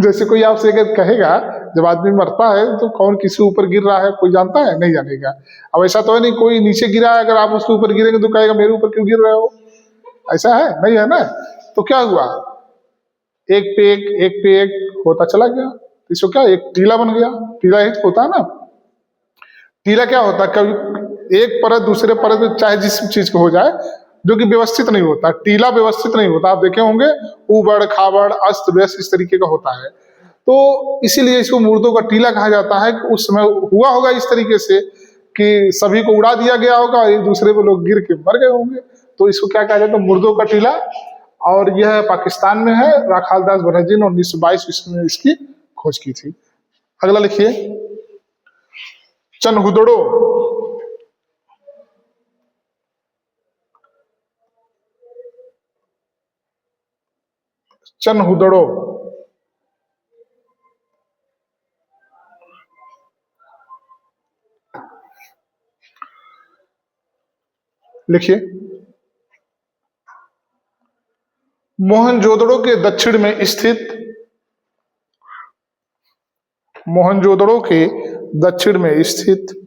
जैसे कोई आपसे अगर कहेगा, जब आदमी मरता है तो कौन किसी ऊपर गिर रहा है कोई जानता है? नहीं जानेगा। अब ऐसा तो है नहीं, कोई नीचे गिरा है अगर आप उसके ऊपर गिरेंगे तो कहेगा मेरे ऊपर क्यों गिर रहे हो? ऐसा है नहीं, है ना? तो क्या हुआ, एक पे एक होता चला गया, इसको क्या एक टीला बन गया। टीला एक होता है ना, टीला क्या होता है, कभी एक परत दूसरे परत में चाहे जिस चीज को हो जाए, जो कि व्यवस्थित नहीं होता। टीला व्यवस्थित नहीं होता, आप देखे होंगे उबड़ खाबड़ अस्त व्यस्त इस तरीके का होता है। तो इसीलिए इसको मुर्दों का टीला कहा जाता है कि उस समय हुआ होगा इस तरीके से कि सभी को उड़ा दिया गया होगा, एक दूसरे पे लोग गिर के मर गए होंगे, तो इसको क्या कहा जाता है, मुर्दों का टीला। और यह पाकिस्तान में है। राखाल दास बनर्जी ने 1922 ईस्वी में इसकी खोज की थी। अगला लिखिए, चनहुदड़ो। चनहुदड़ो लिखिए, मोहनजोदड़ो के दक्षिण में स्थित, मोहनजोदड़ो के दक्षिण में स्थित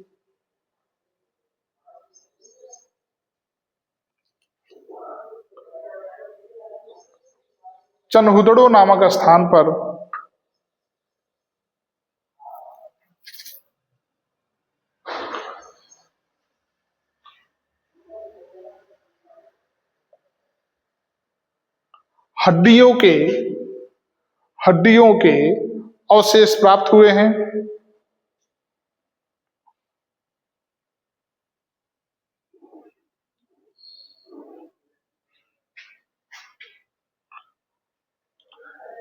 चनहुदड़ो नामक स्थान पर हड्डियों के हड्डियों के अवशेष प्राप्त हुए हैं।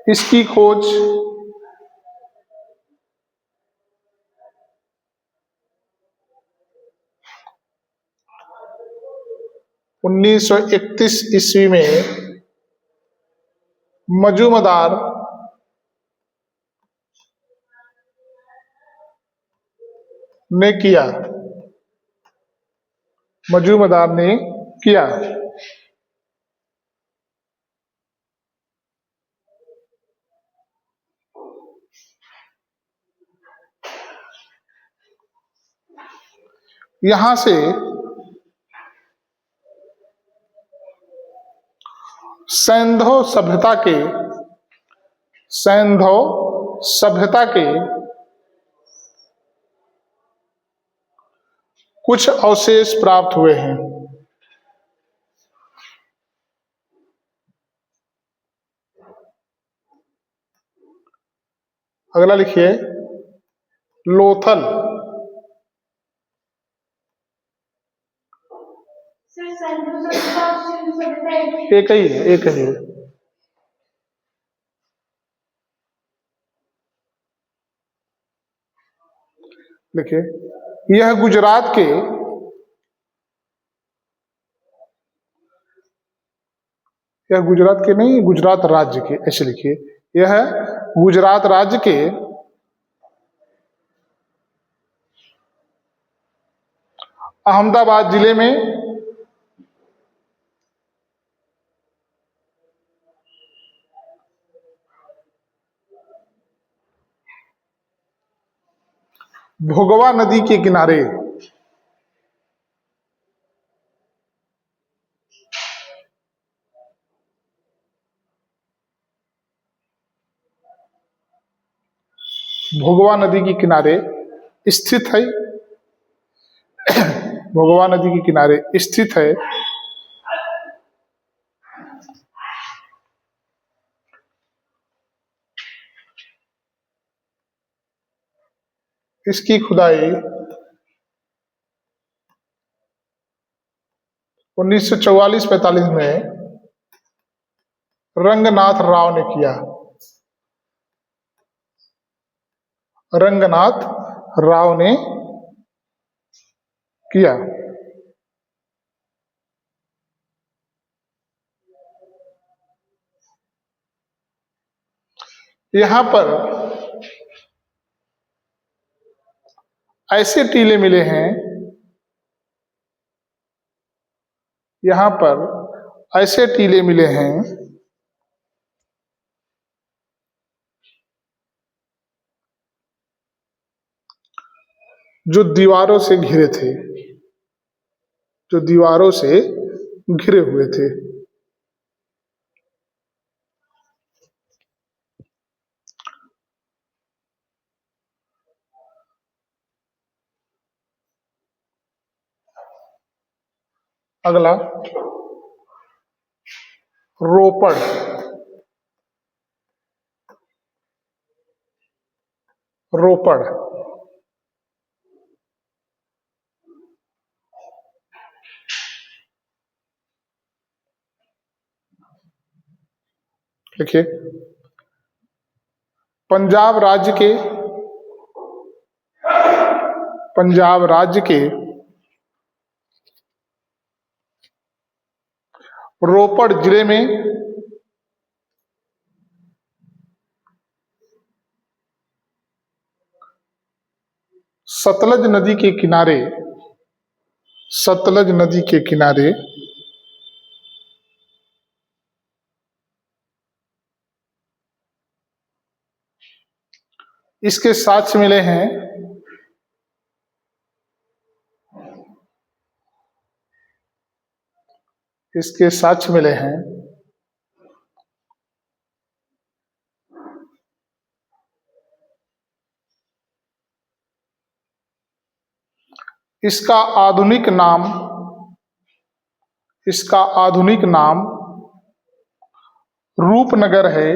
इसकी खोज 1931 ईस्वी में मजूमदार ने किया। मजूमदार ने किया। यहां से सैंधव सभ्यता के कुछ अवशेष प्राप्त हुए हैं। अगला लिखिए लोथल। एक ही है, एक ही है। देखिए यह गुजरात के नहीं, गुजरात राज्य के, ऐसे लिखिए, यह गुजरात राज्य के अहमदाबाद जिले में भोगवा नदी के किनारे भोगवा नदी के किनारे स्थित है। भोगवा नदी के किनारे स्थित है। इसकी खुदाई 1944-45 में रंगनाथ राव ने किया। रंगनाथ राव ने किया। यहां पर ऐसे टीले मिले हैं, यहां पर ऐसे टीले मिले हैं जो दीवारों से घिरे थे, जो दीवारों से घिरे हुए थे। अगला रोपड़। रोपड़ देखिए पंजाब राज्य के रोपड़ जिले में सतलज नदी के किनारे इसके साक्ष्य मिले हैं। इसके साक्ष्य मिले हैं। इसका आधुनिक नाम रूपनगर है।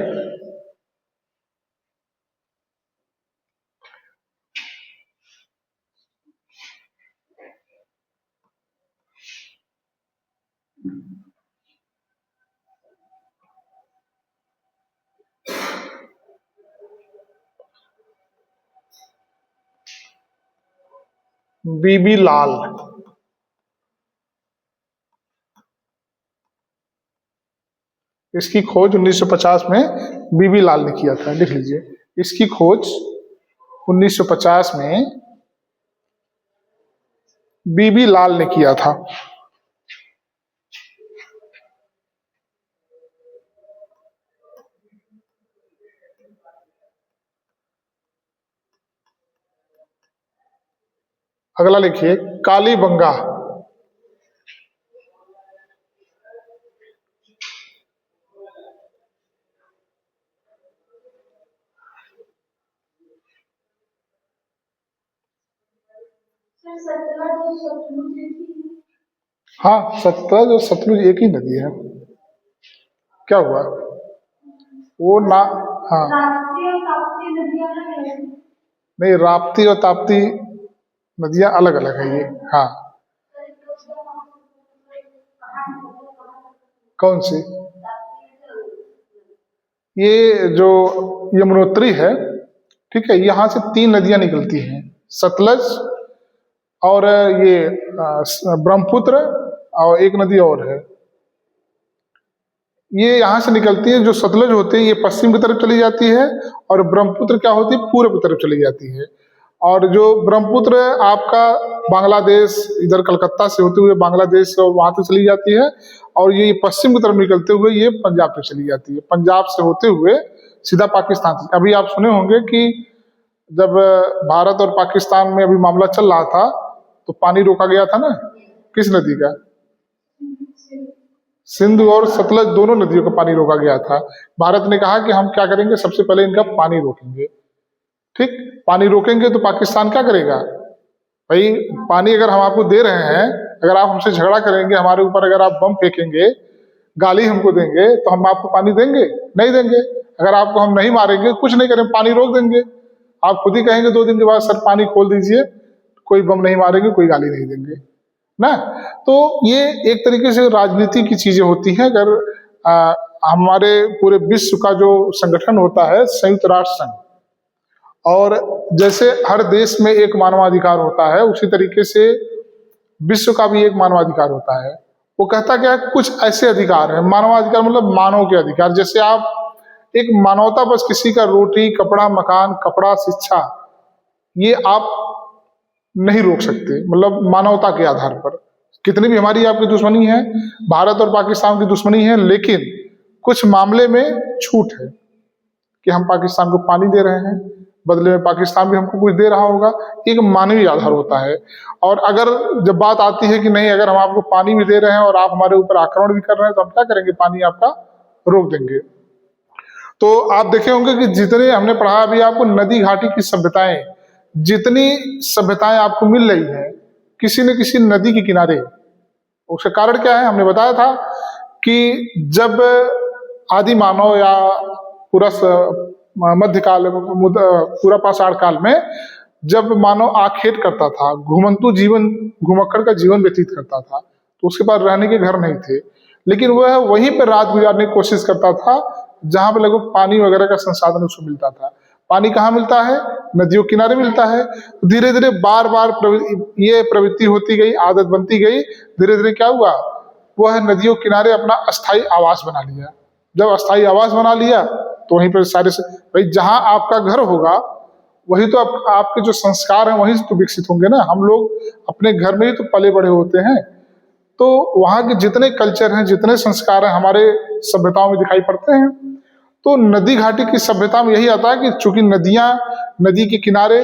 बीबी लाल। इसकी खोज 1950 में बीबी लाल ने किया था, लिख लीजिए। इसकी खोज 1950 में बीबी लाल ने किया था। अगला लिखिए कालीबंगा। हाँ, सतलज और सतलुज एक ही नदी है। क्या हुआ? वो ना, हाँ, नहीं, राप्ती और ताप्ती नदियां अलग अलग है ये। हाँ, कौन सी? ये जो यमुनोत्री है, ठीक है, यहाँ से 3 नदियां निकलती हैं, सतलज और ये ब्रह्मपुत्र, और एक नदी और है। ये यहाँ से निकलती है। जो सतलज होती है ये पश्चिम की तरफ चली जाती है, और ब्रह्मपुत्र क्या होती है, पूर्व की तरफ चली जाती है। और जो ब्रह्मपुत्र आपका बांग्लादेश, इधर कलकत्ता से होते हुए बांग्लादेश और वहां तक चली जाती है, और ये पश्चिम की तरफ निकलते हुए ये पंजाब तक चली जाती है। पंजाब से होते हुए सीधा पाकिस्तान तक। अभी आप सुने होंगे कि जब भारत और पाकिस्तान में अभी मामला चल रहा था, तो पानी रोका गया था ना, किस नदी का? सिंधु और सतलज दोनों नदियों का पानी रोका गया था। भारत ने कहा कि हम क्या करेंगे, सबसे पहले इनका पानी रोकेंगे। ठीक, पानी रोकेंगे तो पाकिस्तान क्या करेगा? भाई, पानी अगर हम आपको दे रहे हैं, अगर आप हमसे झगड़ा करेंगे, हमारे ऊपर अगर आप बम फेंकेंगे, गाली हमको देंगे, तो हम आपको पानी देंगे? नहीं देंगे। अगर आपको हम नहीं मारेंगे, कुछ नहीं करेंगे, पानी रोक देंगे, आप खुद ही कहेंगे 2 दिन के बाद, सर पानी खोल दीजिए, कोई बम नहीं मारेंगे, कोई गाली नहीं देंगे ना। तो ये एक तरीके से राजनीति की चीजें होती हैं। अगर हमारे पूरे विश्व का जो संगठन होता है, संयुक्त राष्ट्र संघ, और जैसे हर देश में एक मानवाधिकार होता है, उसी तरीके से विश्व का भी एक मानवाधिकार होता है। वो कहता क्या है, कुछ ऐसे अधिकार है, मानवाधिकार मतलब मानव के अधिकार। जैसे आप एक मानवता, बस किसी का रोटी, कपड़ा, मकान, कपड़ा, शिक्षा, ये आप नहीं रोक सकते, मतलब मानवता के आधार पर। कितनी भी हमारी आपकी दुश्मनी है, भारत और पाकिस्तान की दुश्मनी है, लेकिन कुछ मामले में छूट है कि हम पाकिस्तान को पानी दे रहे हैं, बदले में पाकिस्तान भी हमको कुछ दे रहा होगा। एक मानवीय आधार होता है। और अगर जब बात आती है कि नहीं, अगर हम आपको पानी भी दे रहे हैं और आप हमारे ऊपर आक्रमण भी कर रहे हैं, तो हम क्या करेंगे, पानी आपका रोक देंगे। तो आप देखे होंगे कि जितने हमने पढ़ा अभी आपको, नदी घाटी की सभ्यताएं, जितनी सभ्यताएं आपको मिल रही है, किसी न किसी नदी के किनारे। उसका कारण क्या है, हमने बताया था कि जब आदि मानव या पूरा मध्यकाल, पूरा पाषाण काल में, जब मानव आखेट करता था, घुमंतु जीवन, घुमक्कड़ का जीवन व्यतीत करता था, तो उसके पास रहने के घर नहीं थे, लेकिन वह वहीं पर रात गुजारने की कोशिश करता था जहां पर लगभग पानी वगैरह का संसाधन उसको मिलता था। पानी कहाँ मिलता है? नदियों किनारे मिलता है। धीरे धीरे बार बार ये प्रवृत्ति होती गई, आदत बनती गई। धीरे धीरे क्या हुआ, वह नदियों किनारे अपना अस्थायी आवास बना लिया। जब अस्थायी आवास बना लिया, तो वहीं पर सारे से, भाई जहां आपका घर होगा, वही तो आपके जो संस्कार हैं वहीं से तो विकसित होंगे ना। हम लोग अपने घर में ही तो पले बड़े होते हैं, तो वहां के जितने कल्चर हैं, जितने संस्कार हैं, हमारे सभ्यताओं में दिखाई पड़ते हैं। तो नदी घाटी की सभ्यता में यही आता है कि चूंकि नदियां, नदी के किनारे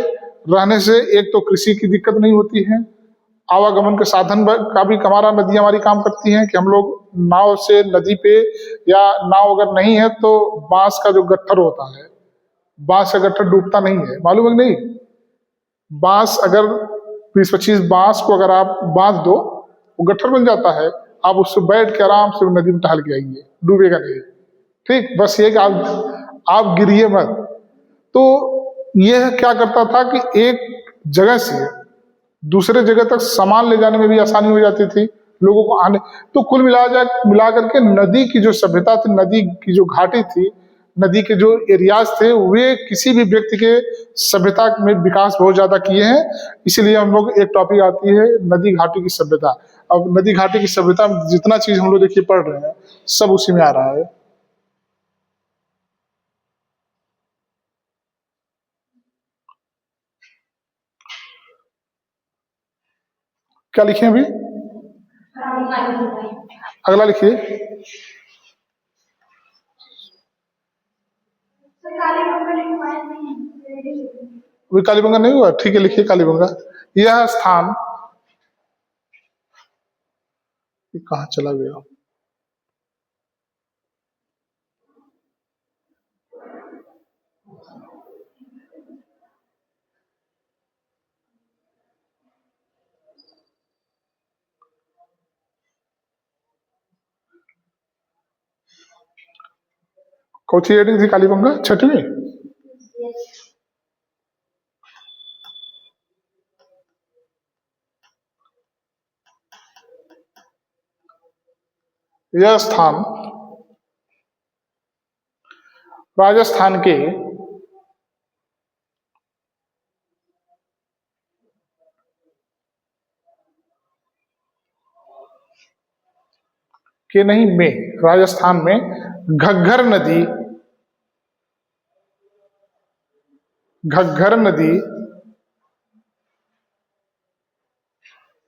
रहने से एक तो कृषि की दिक्कत नहीं होती है, आवागमन के साधन का भी हमारा, नदियां हमारी काम करती हैं कि हम लोग नाव से नदी पे, या नाव अगर नहीं है तो बांस का जो गट्ठर होता है, बांस का गट्ठर डूबता नहीं है, मालूम है कि नहीं? बांस अगर 20-25 बांस को अगर आप बांध दो, वो गट्ठर बन जाता है। आप उससे बैठ के आराम से नदी में टहल के आइए, डूबेगा नहीं। ठीक, बस ये कि आप गिरिए मत। तो यह क्या करता था कि एक जगह से दूसरे जगह तक सामान ले जाने में भी आसानी हो जाती थी लोगों को आने। तो कुल मिला करके नदी की जो सभ्यता थी, नदी की जो घाटी थी, नदी के जो एरियाज थे, वे किसी भी व्यक्ति के सभ्यता में विकास बहुत ज्यादा किए हैं। इसीलिए हम लोग, एक टॉपिक आती है नदी घाटी की सभ्यता। अब नदी घाटी की सभ्यता में जितना चीज हम लोग देखिए पढ़ रहे हैं, सब उसी में आ रहा है। क्या लिखे अभी? अगला लिखिए। अभी कालीबंगा नहीं हुआ? ठीक है, लिखिए कालीबंगा। यह स्थान ये कहाँ चला गया? कौन सी हेडिंग थी कालीबंगा? छठवीं। यह स्थान राजस्थान के नहीं में, राजस्थान में घग्घर नदी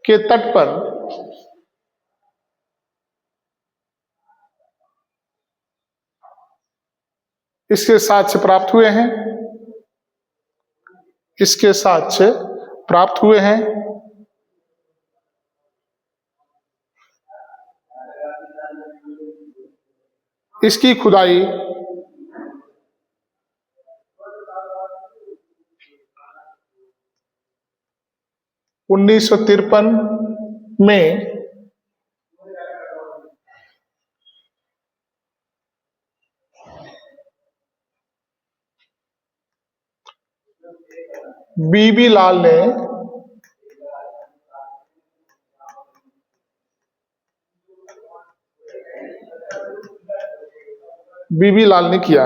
के तट पर इसके साक्ष्य प्राप्त हुए हैं। इसके साक्ष्य प्राप्त हुए हैं। इसकी खुदाई 1953 में बीबी लाल ने किया।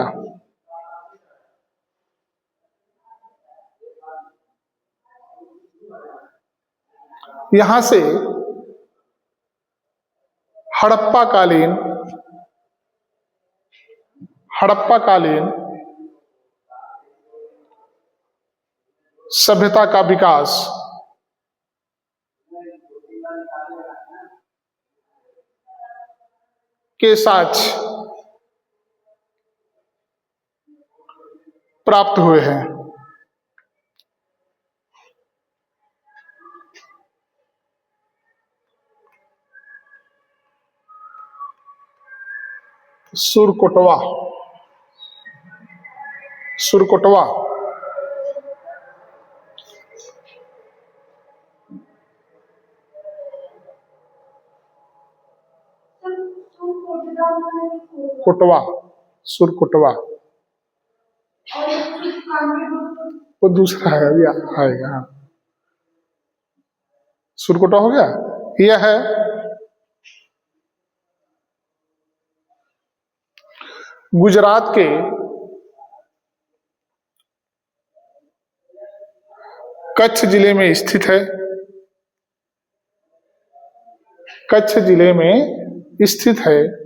यहां से हड़प्पा कालीन सभ्यता का विकास के साक्ष्य प्राप्त हुए हैं। सुरकोटवा सुरकोटवा वो दूसरा है, अभी आएगा। हाँ, सुरकोटवा हो गया। यह है गुजरात के कच्छ जिले में स्थित है। कच्छ जिले में स्थित है।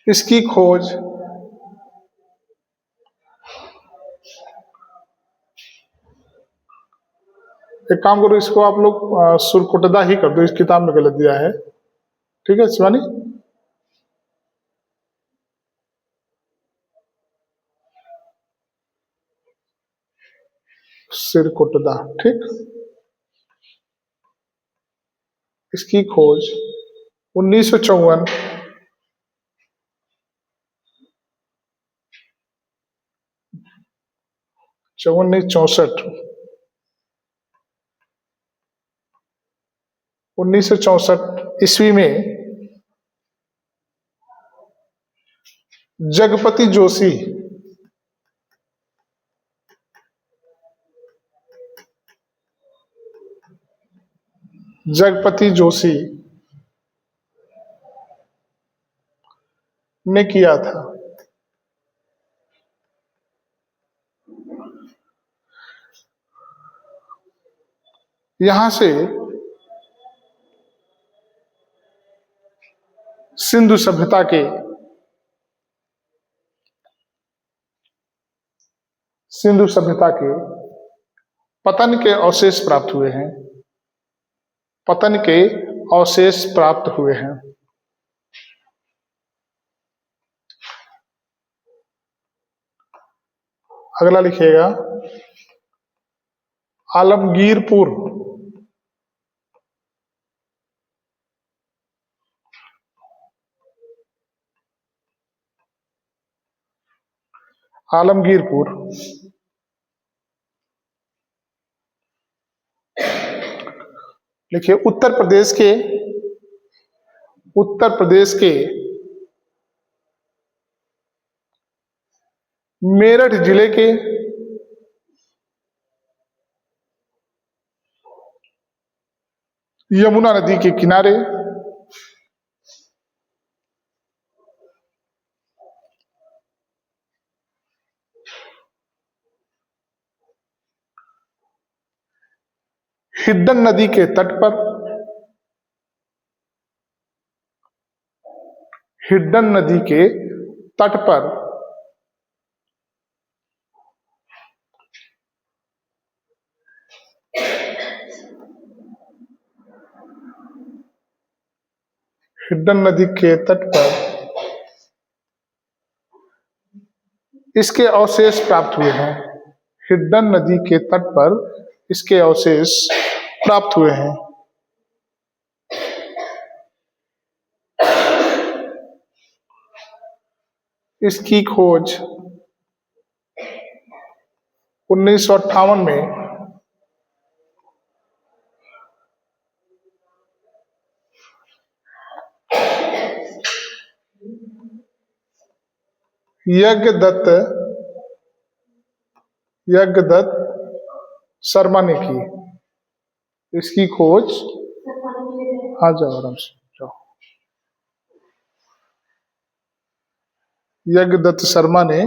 इसकी खोज एक काम करो, इसको आप लोग सुरकोटदा ही कर दो, इस किताब में गलत दिया है। ठीक है शिवानी? सिरकोटदा, ठीक। इसकी खोज 1954 1964 ईस्वी में जगपति जोशी ने किया था। यहां से सिंधु सभ्यता के पतन के अवशेष प्राप्त हुए हैं। अगला लिखिएगा आलमगीरपुर। आलमगीरपुर। लिखिए उत्तर प्रदेश के मेरठ जिले के यमुना नदी के किनारे हिड्डन नदी के तट पर, हिड्डन नदी के तट पर हिड्डन नदी के तट पर इसके अवशेष प्राप्त हुए हैं। हिड्डन नदी के तट पर इसके अवशेष प्राप्त हुए हैं। इसकी खोज 1958 में यज्ञदत्त शर्मा ने की। इसकी खोज, हाँ जाओ आराम से जाओ, यज्ञदत्त शर्मा ने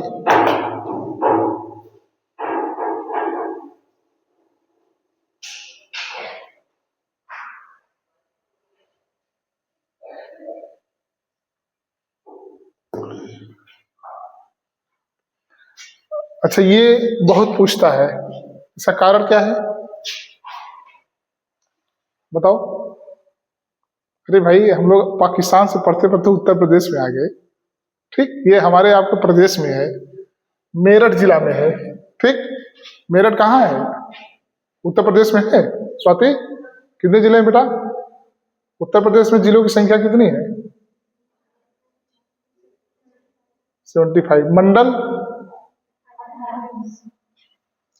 अच्छा, ये बहुत पूछता है, इसका कारण क्या है बताओ। अरे भाई, हम लोग पाकिस्तान से पढ़ते पढ़ते उत्तर प्रदेश में आ गए। ठीक, ये हमारे आपके प्रदेश में है, मेरठ जिला में है। ठीक, मेरठ कहाँ है? उत्तर प्रदेश में है। स्वाति, कितने जिले हैं बेटा? उत्तर प्रदेश में जिलों की संख्या कितनी है? 75। मंडल,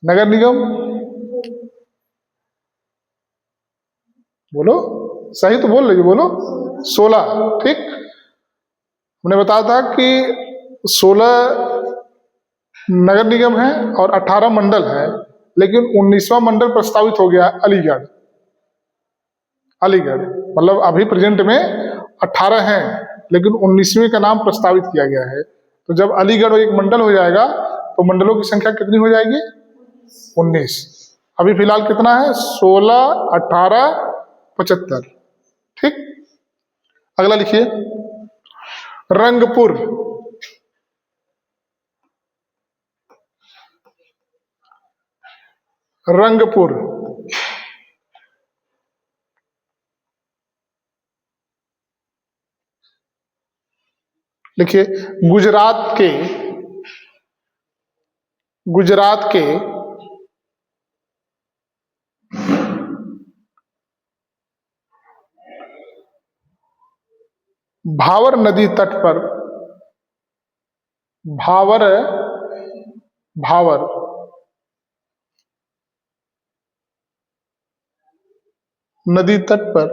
नगर निगम, बोलो, सही तो बोल रही हो, बोलो। 16। ठीक, हमने बताया था कि 16 नगर निगम है और 18 मंडल है, लेकिन 19वां मंडल प्रस्तावित हो गया अलीगढ़। अलीगढ़ मतलब अभी प्रेजेंट में 18 हैं, लेकिन 19वें का नाम प्रस्तावित किया गया है। तो जब अलीगढ़ एक मंडल हो जाएगा तो मंडलों की संख्या कितनी हो जाएगी? 19। अभी फिलहाल कितना है? 16, 18, 75। ठीक, अगला लिखिए रंगपुर। रंगपुर लिखिए गुजरात के भावर नदी तट पर, भावर नदी तट पर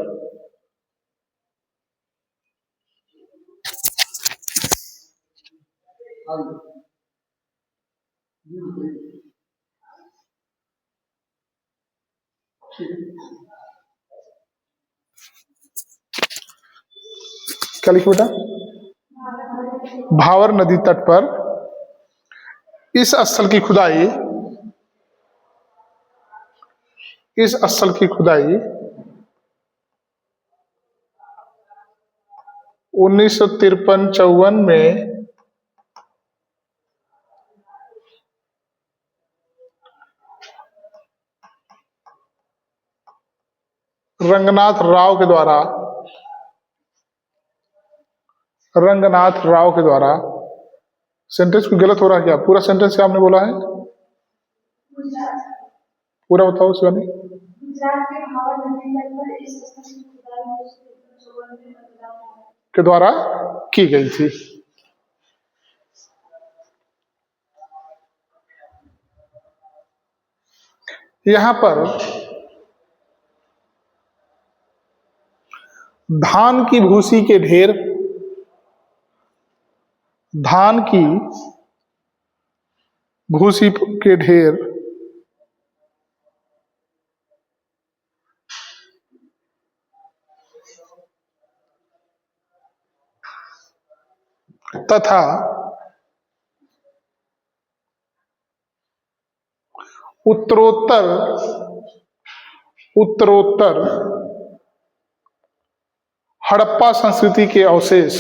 क्या लिखे बेटा? भावर नदी तट पर इस स्थल की खुदाई 1953-54 में रंगनाथ राव के द्वारा। सेंटेंस को गलत हो रहा है क्या? पूरा सेंटेंस क्या आपने बोला है? पूरा बताओ शिवानी। के द्वारा की गई थी। यहां पर धान की भूसी के ढेर, धान की भूसी के ढेर तथा उत्तरोत्तर हड़प्पा संस्कृति के अवशेष,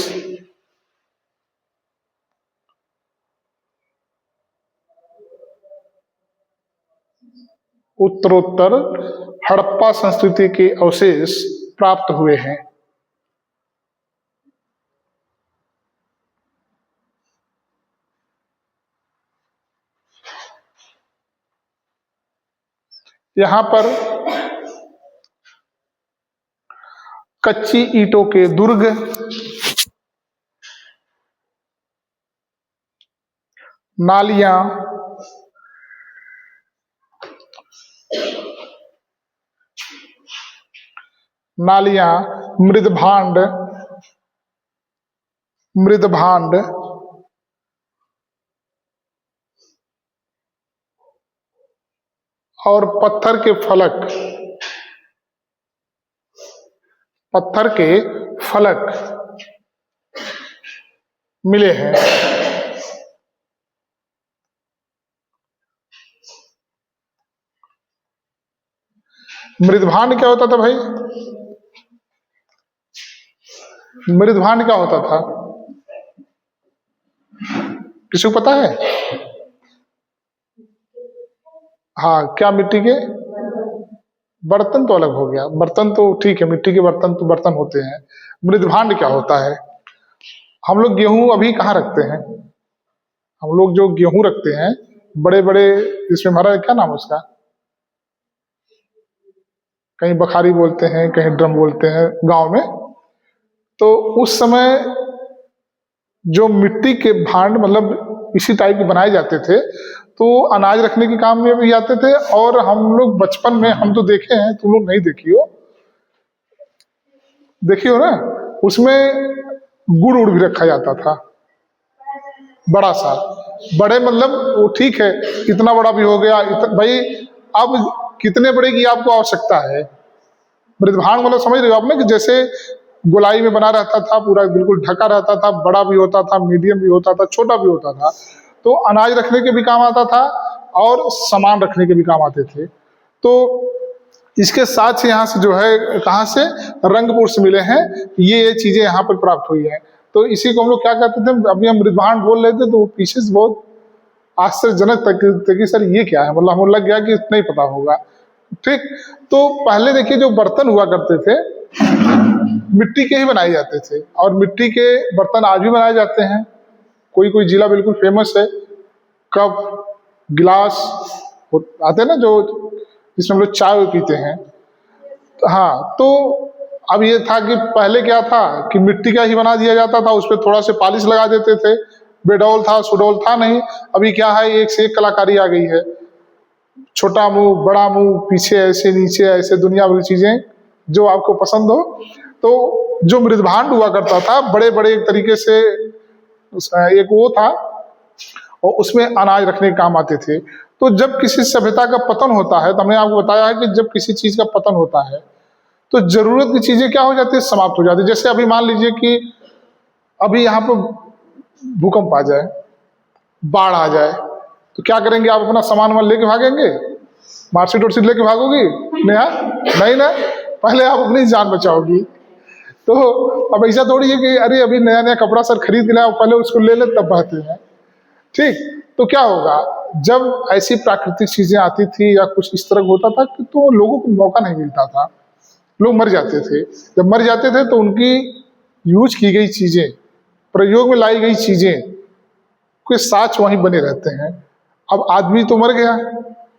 उत्तरोत्तर हड़प्पा संस्कृति के अवशेष प्राप्त हुए हैं। यहां पर कच्ची ईंटों के दुर्ग, नालियां, मृदभांड और पत्थर के फलक मिले हैं। मृदभांड क्या होता था भाई? मृदभांड क्या होता था, किसी को पता है? हाँ, क्या मिट्टी के बर्तन तो अलग हो गया, बर्तन तो ठीक है, मिट्टी के बर्तन तो बर्तन होते हैं। मृदभांड क्या होता है? हम लोग गेहूं अभी कहाँ रखते हैं? हम लोग जो गेहूं रखते हैं बड़े बड़े, इसमें हमारा क्या नाम है उसका, कहीं बखारी बोलते हैं, कहीं ड्रम बोलते हैं गांव में। तो उस समय जो मिट्टी के भांड मतलब इसी टाइप के बनाए जाते थे, तो अनाज रखने के काम में भी आते थे। और हम लोग बचपन में, हम तो देखे हैं, तुम लोग नहीं देखी हो ना, उसमें गुड़ उड़ भी रखा जाता था, बड़ा सा, बड़े मतलब वो ठीक है, इतना बड़ा भी हो गया भाई, अब कितने बड़े की आपको आवश्यकता है? मृदभांड मतलब समझ रहे हो आप ना, कि जैसे गोलाई में बना रहता था, पूरा बिल्कुल ढका रहता था, बड़ा भी होता था, मीडियम भी होता था, छोटा भी होता था। तो अनाज रखने के भी काम आता था और सामान रखने के भी काम आते थे। तो इसके साथ यहाँ से जो है, कहाँ से, रंगपुर से मिले हैं ये चीजें यहाँ पर प्राप्त हुई हैं। तो इसी को हम लोग क्या कहते थे, अभी हम मृदभांड बोल रहे थे तो पीछे से बहुत आश्चर्यजनक तक कि सर ये क्या है, मतलब हम लग गया कि नहीं पता होगा। ठीक, तो पहले देखिए जो बर्तन हुआ करते थे मिट्टी के ही बनाए जाते थे, और मिट्टी के बर्तन आज भी बनाए जाते हैं। कोई कोई जिला बिल्कुल फेमस है, कप गिलास आते हैं ना, जो जिसमें हम लोग चाय पीते हैं। हाँ, तो अब ये था कि पहले क्या था कि मिट्टी का ही बना दिया जाता था, उस पर थोड़ा से पॉलिश लगा देते थे, बेडौल था, सुडौल था नहीं। अभी क्या है, एक से एक कलाकारी आ गई है, छोटा मुंह, बड़ा मुंह, पीछे ऐसे, नीचे ऐसे, दुनिया भर की चीजें जो आपको पसंद हो। तो जो मृदभांड हुआ करता था, बड़े बड़े एक तरीके से एक वो था, और उसमें अनाज रखने के काम आते थे। तो जब किसी सभ्यता का पतन होता है, तो हमने आपको बताया है कि जब किसी चीज का पतन होता है तो जरूरत की चीजें क्या हो जाती है, समाप्त हो जाती है। जैसे अभी मान लीजिए कि अभी यहाँ पर भूकंप आ जाए, बाढ़ आ जाए, तो क्या करेंगे आप? अपना सामान वामान लेके भागेंगे? मार्कशीट वर्कशीट लेके भागोगी? नहीं ना, पहले आप अपनी जान बचाओगी। तो अब ऐसा थोड़ी है कि अरे अभी नया नया कपड़ा सर खरीद के लाए, पहले उसको ले ले तब बहते हैं। ठीक, तो क्या होगा, जब ऐसी प्राकृतिक चीजें आती थी या कुछ इस तरह होता था कि तो लोगों को मौका नहीं मिलता था, लोग मर जाते थे। जब मर जाते थे तो उनकी यूज की गई चीजें, प्रयोग में लाई गई चीजें के साथ वहीं बने रहते हैं। अब आदमी तो मर गया,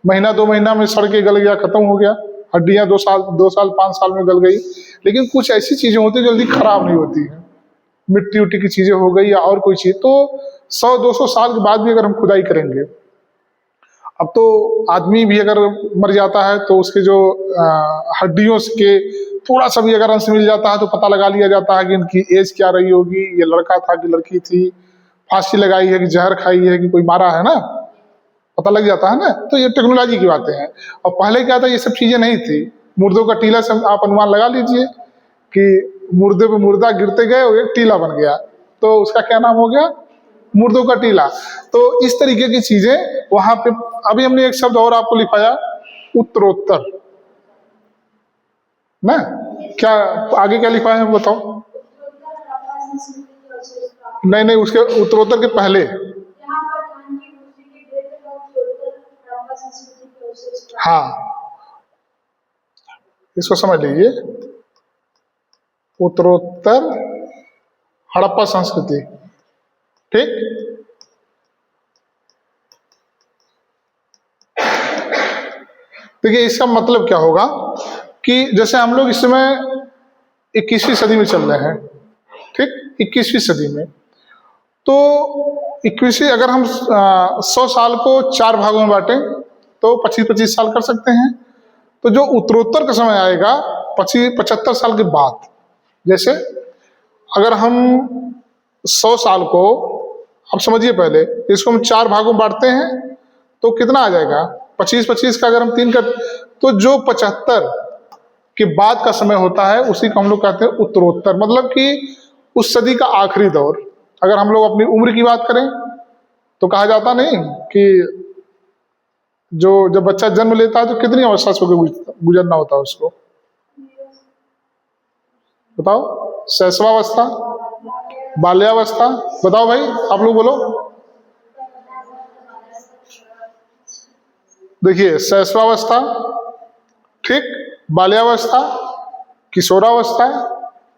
महीना 2 महीना में सड़ के गल गया, खत्म हो गया। हड्डियां 2 साल 5 साल में गल गई। लेकिन कुछ ऐसी चीजें होती है जल्दी खराब नहीं होती है, मिट्टी उट्टी की चीजें हो गई या और कोई चीज, तो 100-200 साल के बाद भी अगर हम खुदाई करेंगे, अब तो आदमी भी अगर मर जाता है तो उसके जो हड्डियों के थोड़ा सा भी अगर अंश मिल जाता है तो पता लगा लिया जाता है कि इनकी एज क्या रही होगी, ये लड़का था कि लड़की थी, फांसी लगाई है कि जहर खाई है कि कोई मारा है ना, पता लग जाता है ना। तो ये टेक्नोलॉजी की बातें हैं। और पहले क्या था, ये सब चीजें नहीं थी। मुर्दों का टीला से आप अनुमान लगा लीजिए कि मुर्दे पे मुर्दा गिरते गए और एक टीला बन गया, तो उसका क्या नाम हो गया, मुर्दों का टीला। तो इस तरीके की चीजें वहां पे। अभी हमने एक शब्द और आपको लिखाया, उत्तरोत्तर ना, क्या आगे क्या लिखा है बताओ? नहीं, उसके उत्तरोत्तर के पहले, हाँ, इसको समझ लीजिए, उत्तरोत्तर हड़प्पा संस्कृति। ठीक, देखिए इसका मतलब क्या होगा कि जैसे हम लोग इस समय 21वीं सदी में चल रहे हैं, ठीक, 21वीं सदी में, तो 21वीं अगर हम 100 साल को 4 भागों में बांटें तो 25-25 साल कर सकते हैं। तो जो उत्तरोत्तर का समय आएगा 75 साल के बाद, जैसे अगर हम 100 साल को, आप समझिए पहले इसको हम 4 भागों में बांटते हैं तो कितना आ जाएगा, 25-25 का अगर हम 3 कर, तो जो 75 के बाद का समय होता है उसी को हम लोग कहते हैं उत्तरोत्तर। मतलब कि उस सदी का आखिरी दौर। अगर हम लोग अपनी उम्र की बात करें तो कहा जाता नहीं कि जो जब बच्चा जन्म लेता है तो कितनी अवस्था से गुजरना होता है उसको, बताओ? शैशवावस्था, बाल्यावस्था, बताओ भाई, आप लोग बोलो। देखिए, शैशवावस्था, ठीक, बाल्यावस्था, किशोरावस्था,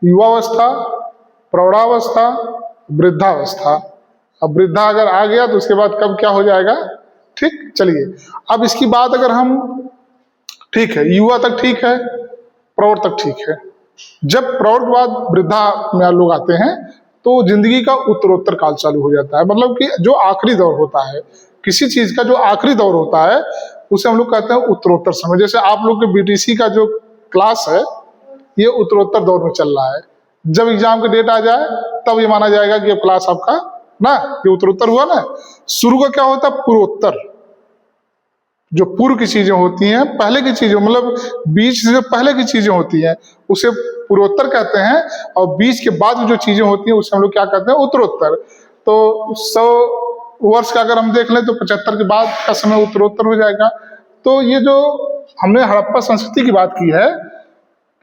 युवावस्था, प्रौढ़ावस्था, वृद्धावस्था। अब वृद्धा अगर आ गया तो उसके बाद कब क्या हो जाएगा, ठीक। चलिए, अब इसकी बात अगर हम, ठीक है, युवा तक ठीक है, प्रौढ़ तक ठीक है। जब प्रौढ़ के बाद वृद्धा में लोग आते हैं तो जिंदगी का उत्तरोत्तर काल चालू हो जाता है। मतलब कि जो आखिरी दौर होता है किसी चीज का, जो आखिरी दौर होता है उसे हम लोग कहते हैं उत्तरोत्तर समय। जैसे आप लोग के बीटीसी का जो क्लास है ये उत्तरोत्तर दौर में चल रहा है। जब एग्जाम का डेट आ जाए तब ये माना जाएगा कि अब क्लास आपका ना, ये उत्तरोत्तर हुआ ना। शुरू का क्या होता है, पूर्वोत्तर। जो पूर्व की चीजें होती हैं, पहले की चीजें, मतलब बीच से जो पहले की चीजें होती हैं उसे पूर्वोत्तर कहते हैं, और बीच के बाद में जो चीजें होती हैं उसे हम लोग क्या कहते हैं, उत्तरोत्तर। तो 100 वर्ष का अगर हम देख लें तो 75 के बाद का समय उत्तरोत्तर हो जाएगा। तो ये जो हमने हड़प्पा संस्कृति की बात की है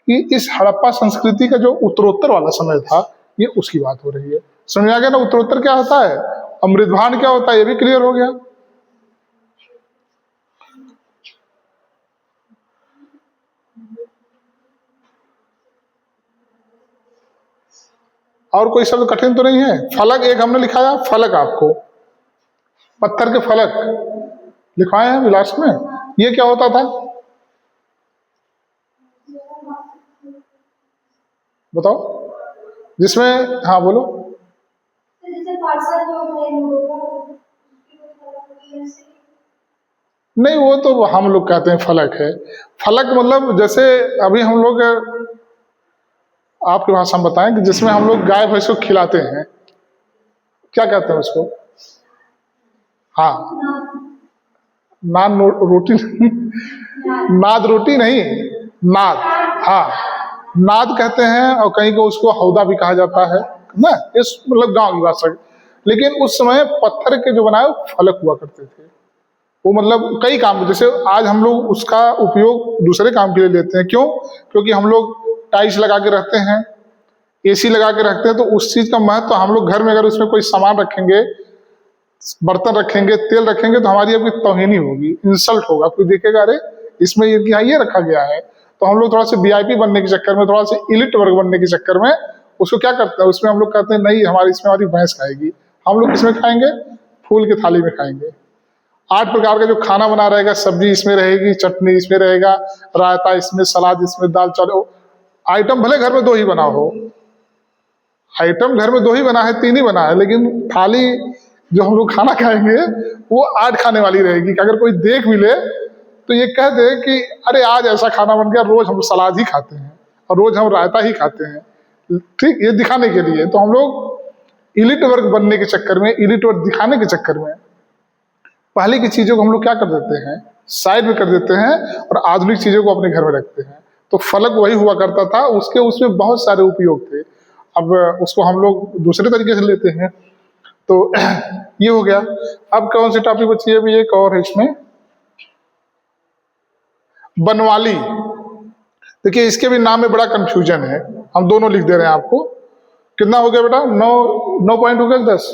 कि इस हड़प्पा संस्कृति का जो उत्तरोत्तर वाला समय था ये उसकी बात हो रही है। समझ आ गया ना, उत्तरोत्तर क्या होता है, अमृतभांड क्या होता है, ये भी क्लियर हो गया। और कोई शब्द कठिन तो नहीं है? फलक एक हमने लिखाया, फलक आपको पत्थर के फलक लिखवाए हैं लास्ट में। ये क्या होता था बताओ, जिसमें, हाँ बोलो। नहीं, वो तो हम लोग कहते हैं फलक है। फलक मतलब जैसे अभी हम लोग, आपकी भाषा में बताएं कि जिसमें हम लोग गाय भैंस को खिलाते हैं, क्या कहते हैं उसको? हाँ, नान रोटी नाद रोटी नहीं, नाद, हाँ, नाद कहते हैं। और कहीं को उसको हौदा भी कहा जाता है ना, इस मतलब गांव की भाषा। लेकिन उस समय पत्थर के जो बनाए फलक हुआ करते थे। वो मतलब कई काम, जैसे आज हम लोग उसका उपयोग दूसरे काम के लिए लेते हैं। क्यों? क्योंकि हम लोग टाइल्स लगा के रखते हैं, एसी लगा के रखते हैं, तो उस चीज का महत्व, तो हम लोग घर में अगर उसमें कोई सामान रखेंगे, बर्तन रखेंगे, तेल रखेंगे, तो हमारी अभी तौहीनी होगी, इंसल्ट होगा। कोई देखेगा अरे इसमें ये रखा गया है। तो हम लोग थोड़ा सा वीआईपी बनने के चक्कर में, थोड़ा सा इलिट वर्ग बनने के चक्कर में उसको क्या करते हैं, उसमें हम लोग कहते हैं नहीं, हमारी इसमें हमारी भैंस खाएगी, हम लोग किसमें खाएंगे, फूल की थाली में खाएंगे। 8 प्रकार का जो खाना बना रहेगा, सब्जी इसमें रहेगी, चटनी इसमें रहेगा, रायता इसमें, सलाद इसमें, दाल चावल। आइटम भले घर में 2 ही बना हो, आइटम घर में 2 ही बना है, 3 ही बना है, लेकिन थाली जो हम लोग खाना खाएंगे वो 8 खाने वाली रहेगी। कि अगर कोई देख भी ले तो ये कह दे कि अरे आज ऐसा खाना बन गया, रोज हम सलाद ही खाते हैं और रोज हम रायता ही खाते हैं। ठीक, ये दिखाने के लिए तो हम लोग इलिट वर्ग बनने के चक्कर में, इलिट वर्ग दिखाने के चक्कर में पहले की चीजों को हम लोग क्या कर देते हैं, साइड में कर देते हैं और आधुनिक चीजों को अपने घर में रखते हैं। तो फलक वही हुआ करता था, उसके उसमें बहुत सारे उपयोग थे। अब उसको हम लोग दूसरे तरीके से लेते हैं। तो ये हो गया। अब कौन सी टॉपिक बची है? अभी एक और है इसमें, बनवाली। देखिए इसके भी नाम में बड़ा कंफ्यूजन है, हम दोनों लिख दे रहे हैं आपको। कितना हो गया बेटा? 9 पॉइंट हो गया, 10।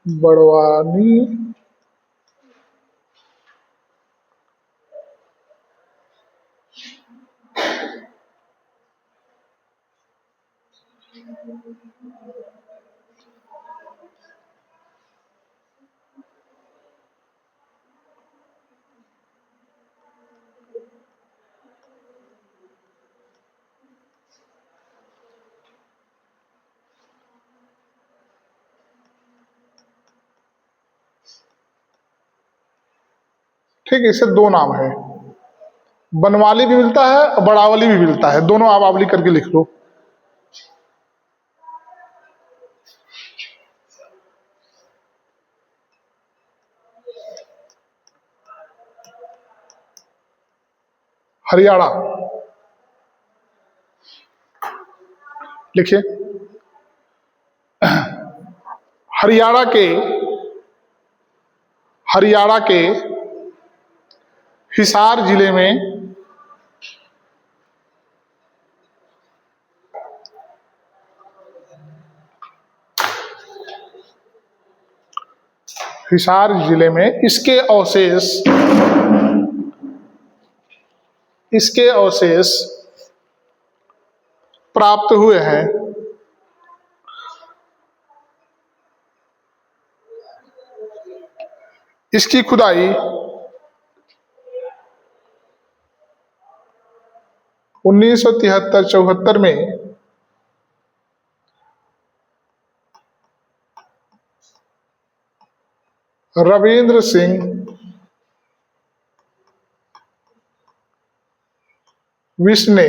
बड़वानी, ठीक है, इससे 2 नाम है, बनवाली भी मिलता है और बड़ावली भी मिलता है, दोनों आप आवली करके लिख लो। हरियाणा लिखिए। हरियाणा के, हरियाणा के हिसार जिले में हिसार जिले में इसके अवशेष प्राप्त हुए हैं। इसकी खुदाई 1973-74 में रविंद्र सिंह विश ने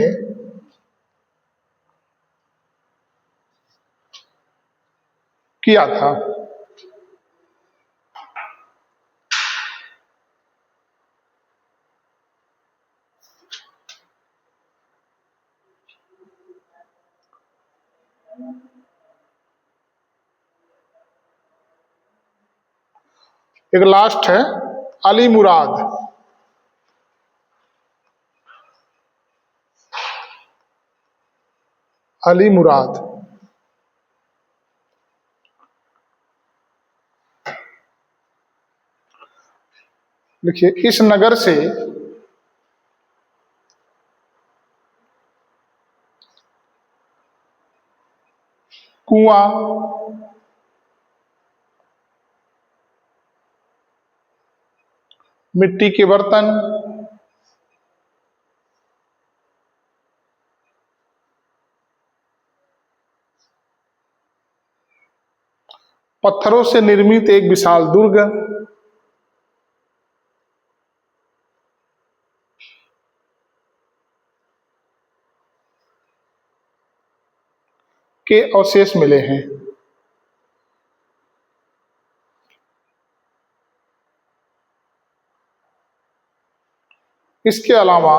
किया था। एक लास्ट है, अली मुराद। अली मुराद लिखिए। इस नगर से कुआं, मिट्टी के बर्तन, पत्थरों से निर्मित एक विशाल दुर्ग, के अवशेष मिले हैं। इसके अलावा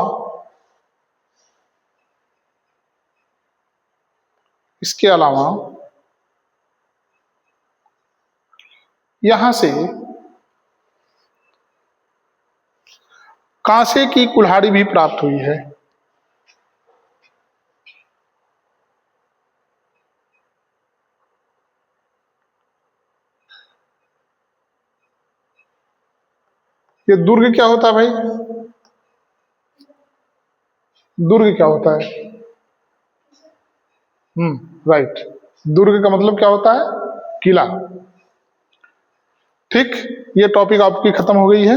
यहां से कांसे की कुल्हाड़ी भी प्राप्त हुई है। ये दुर्ग क्या होता है भाई? दुर्ग क्या होता है? राइट। दुर्ग का मतलब क्या होता है? किला। ठीक, ये टॉपिक आपकी खत्म हो गई है।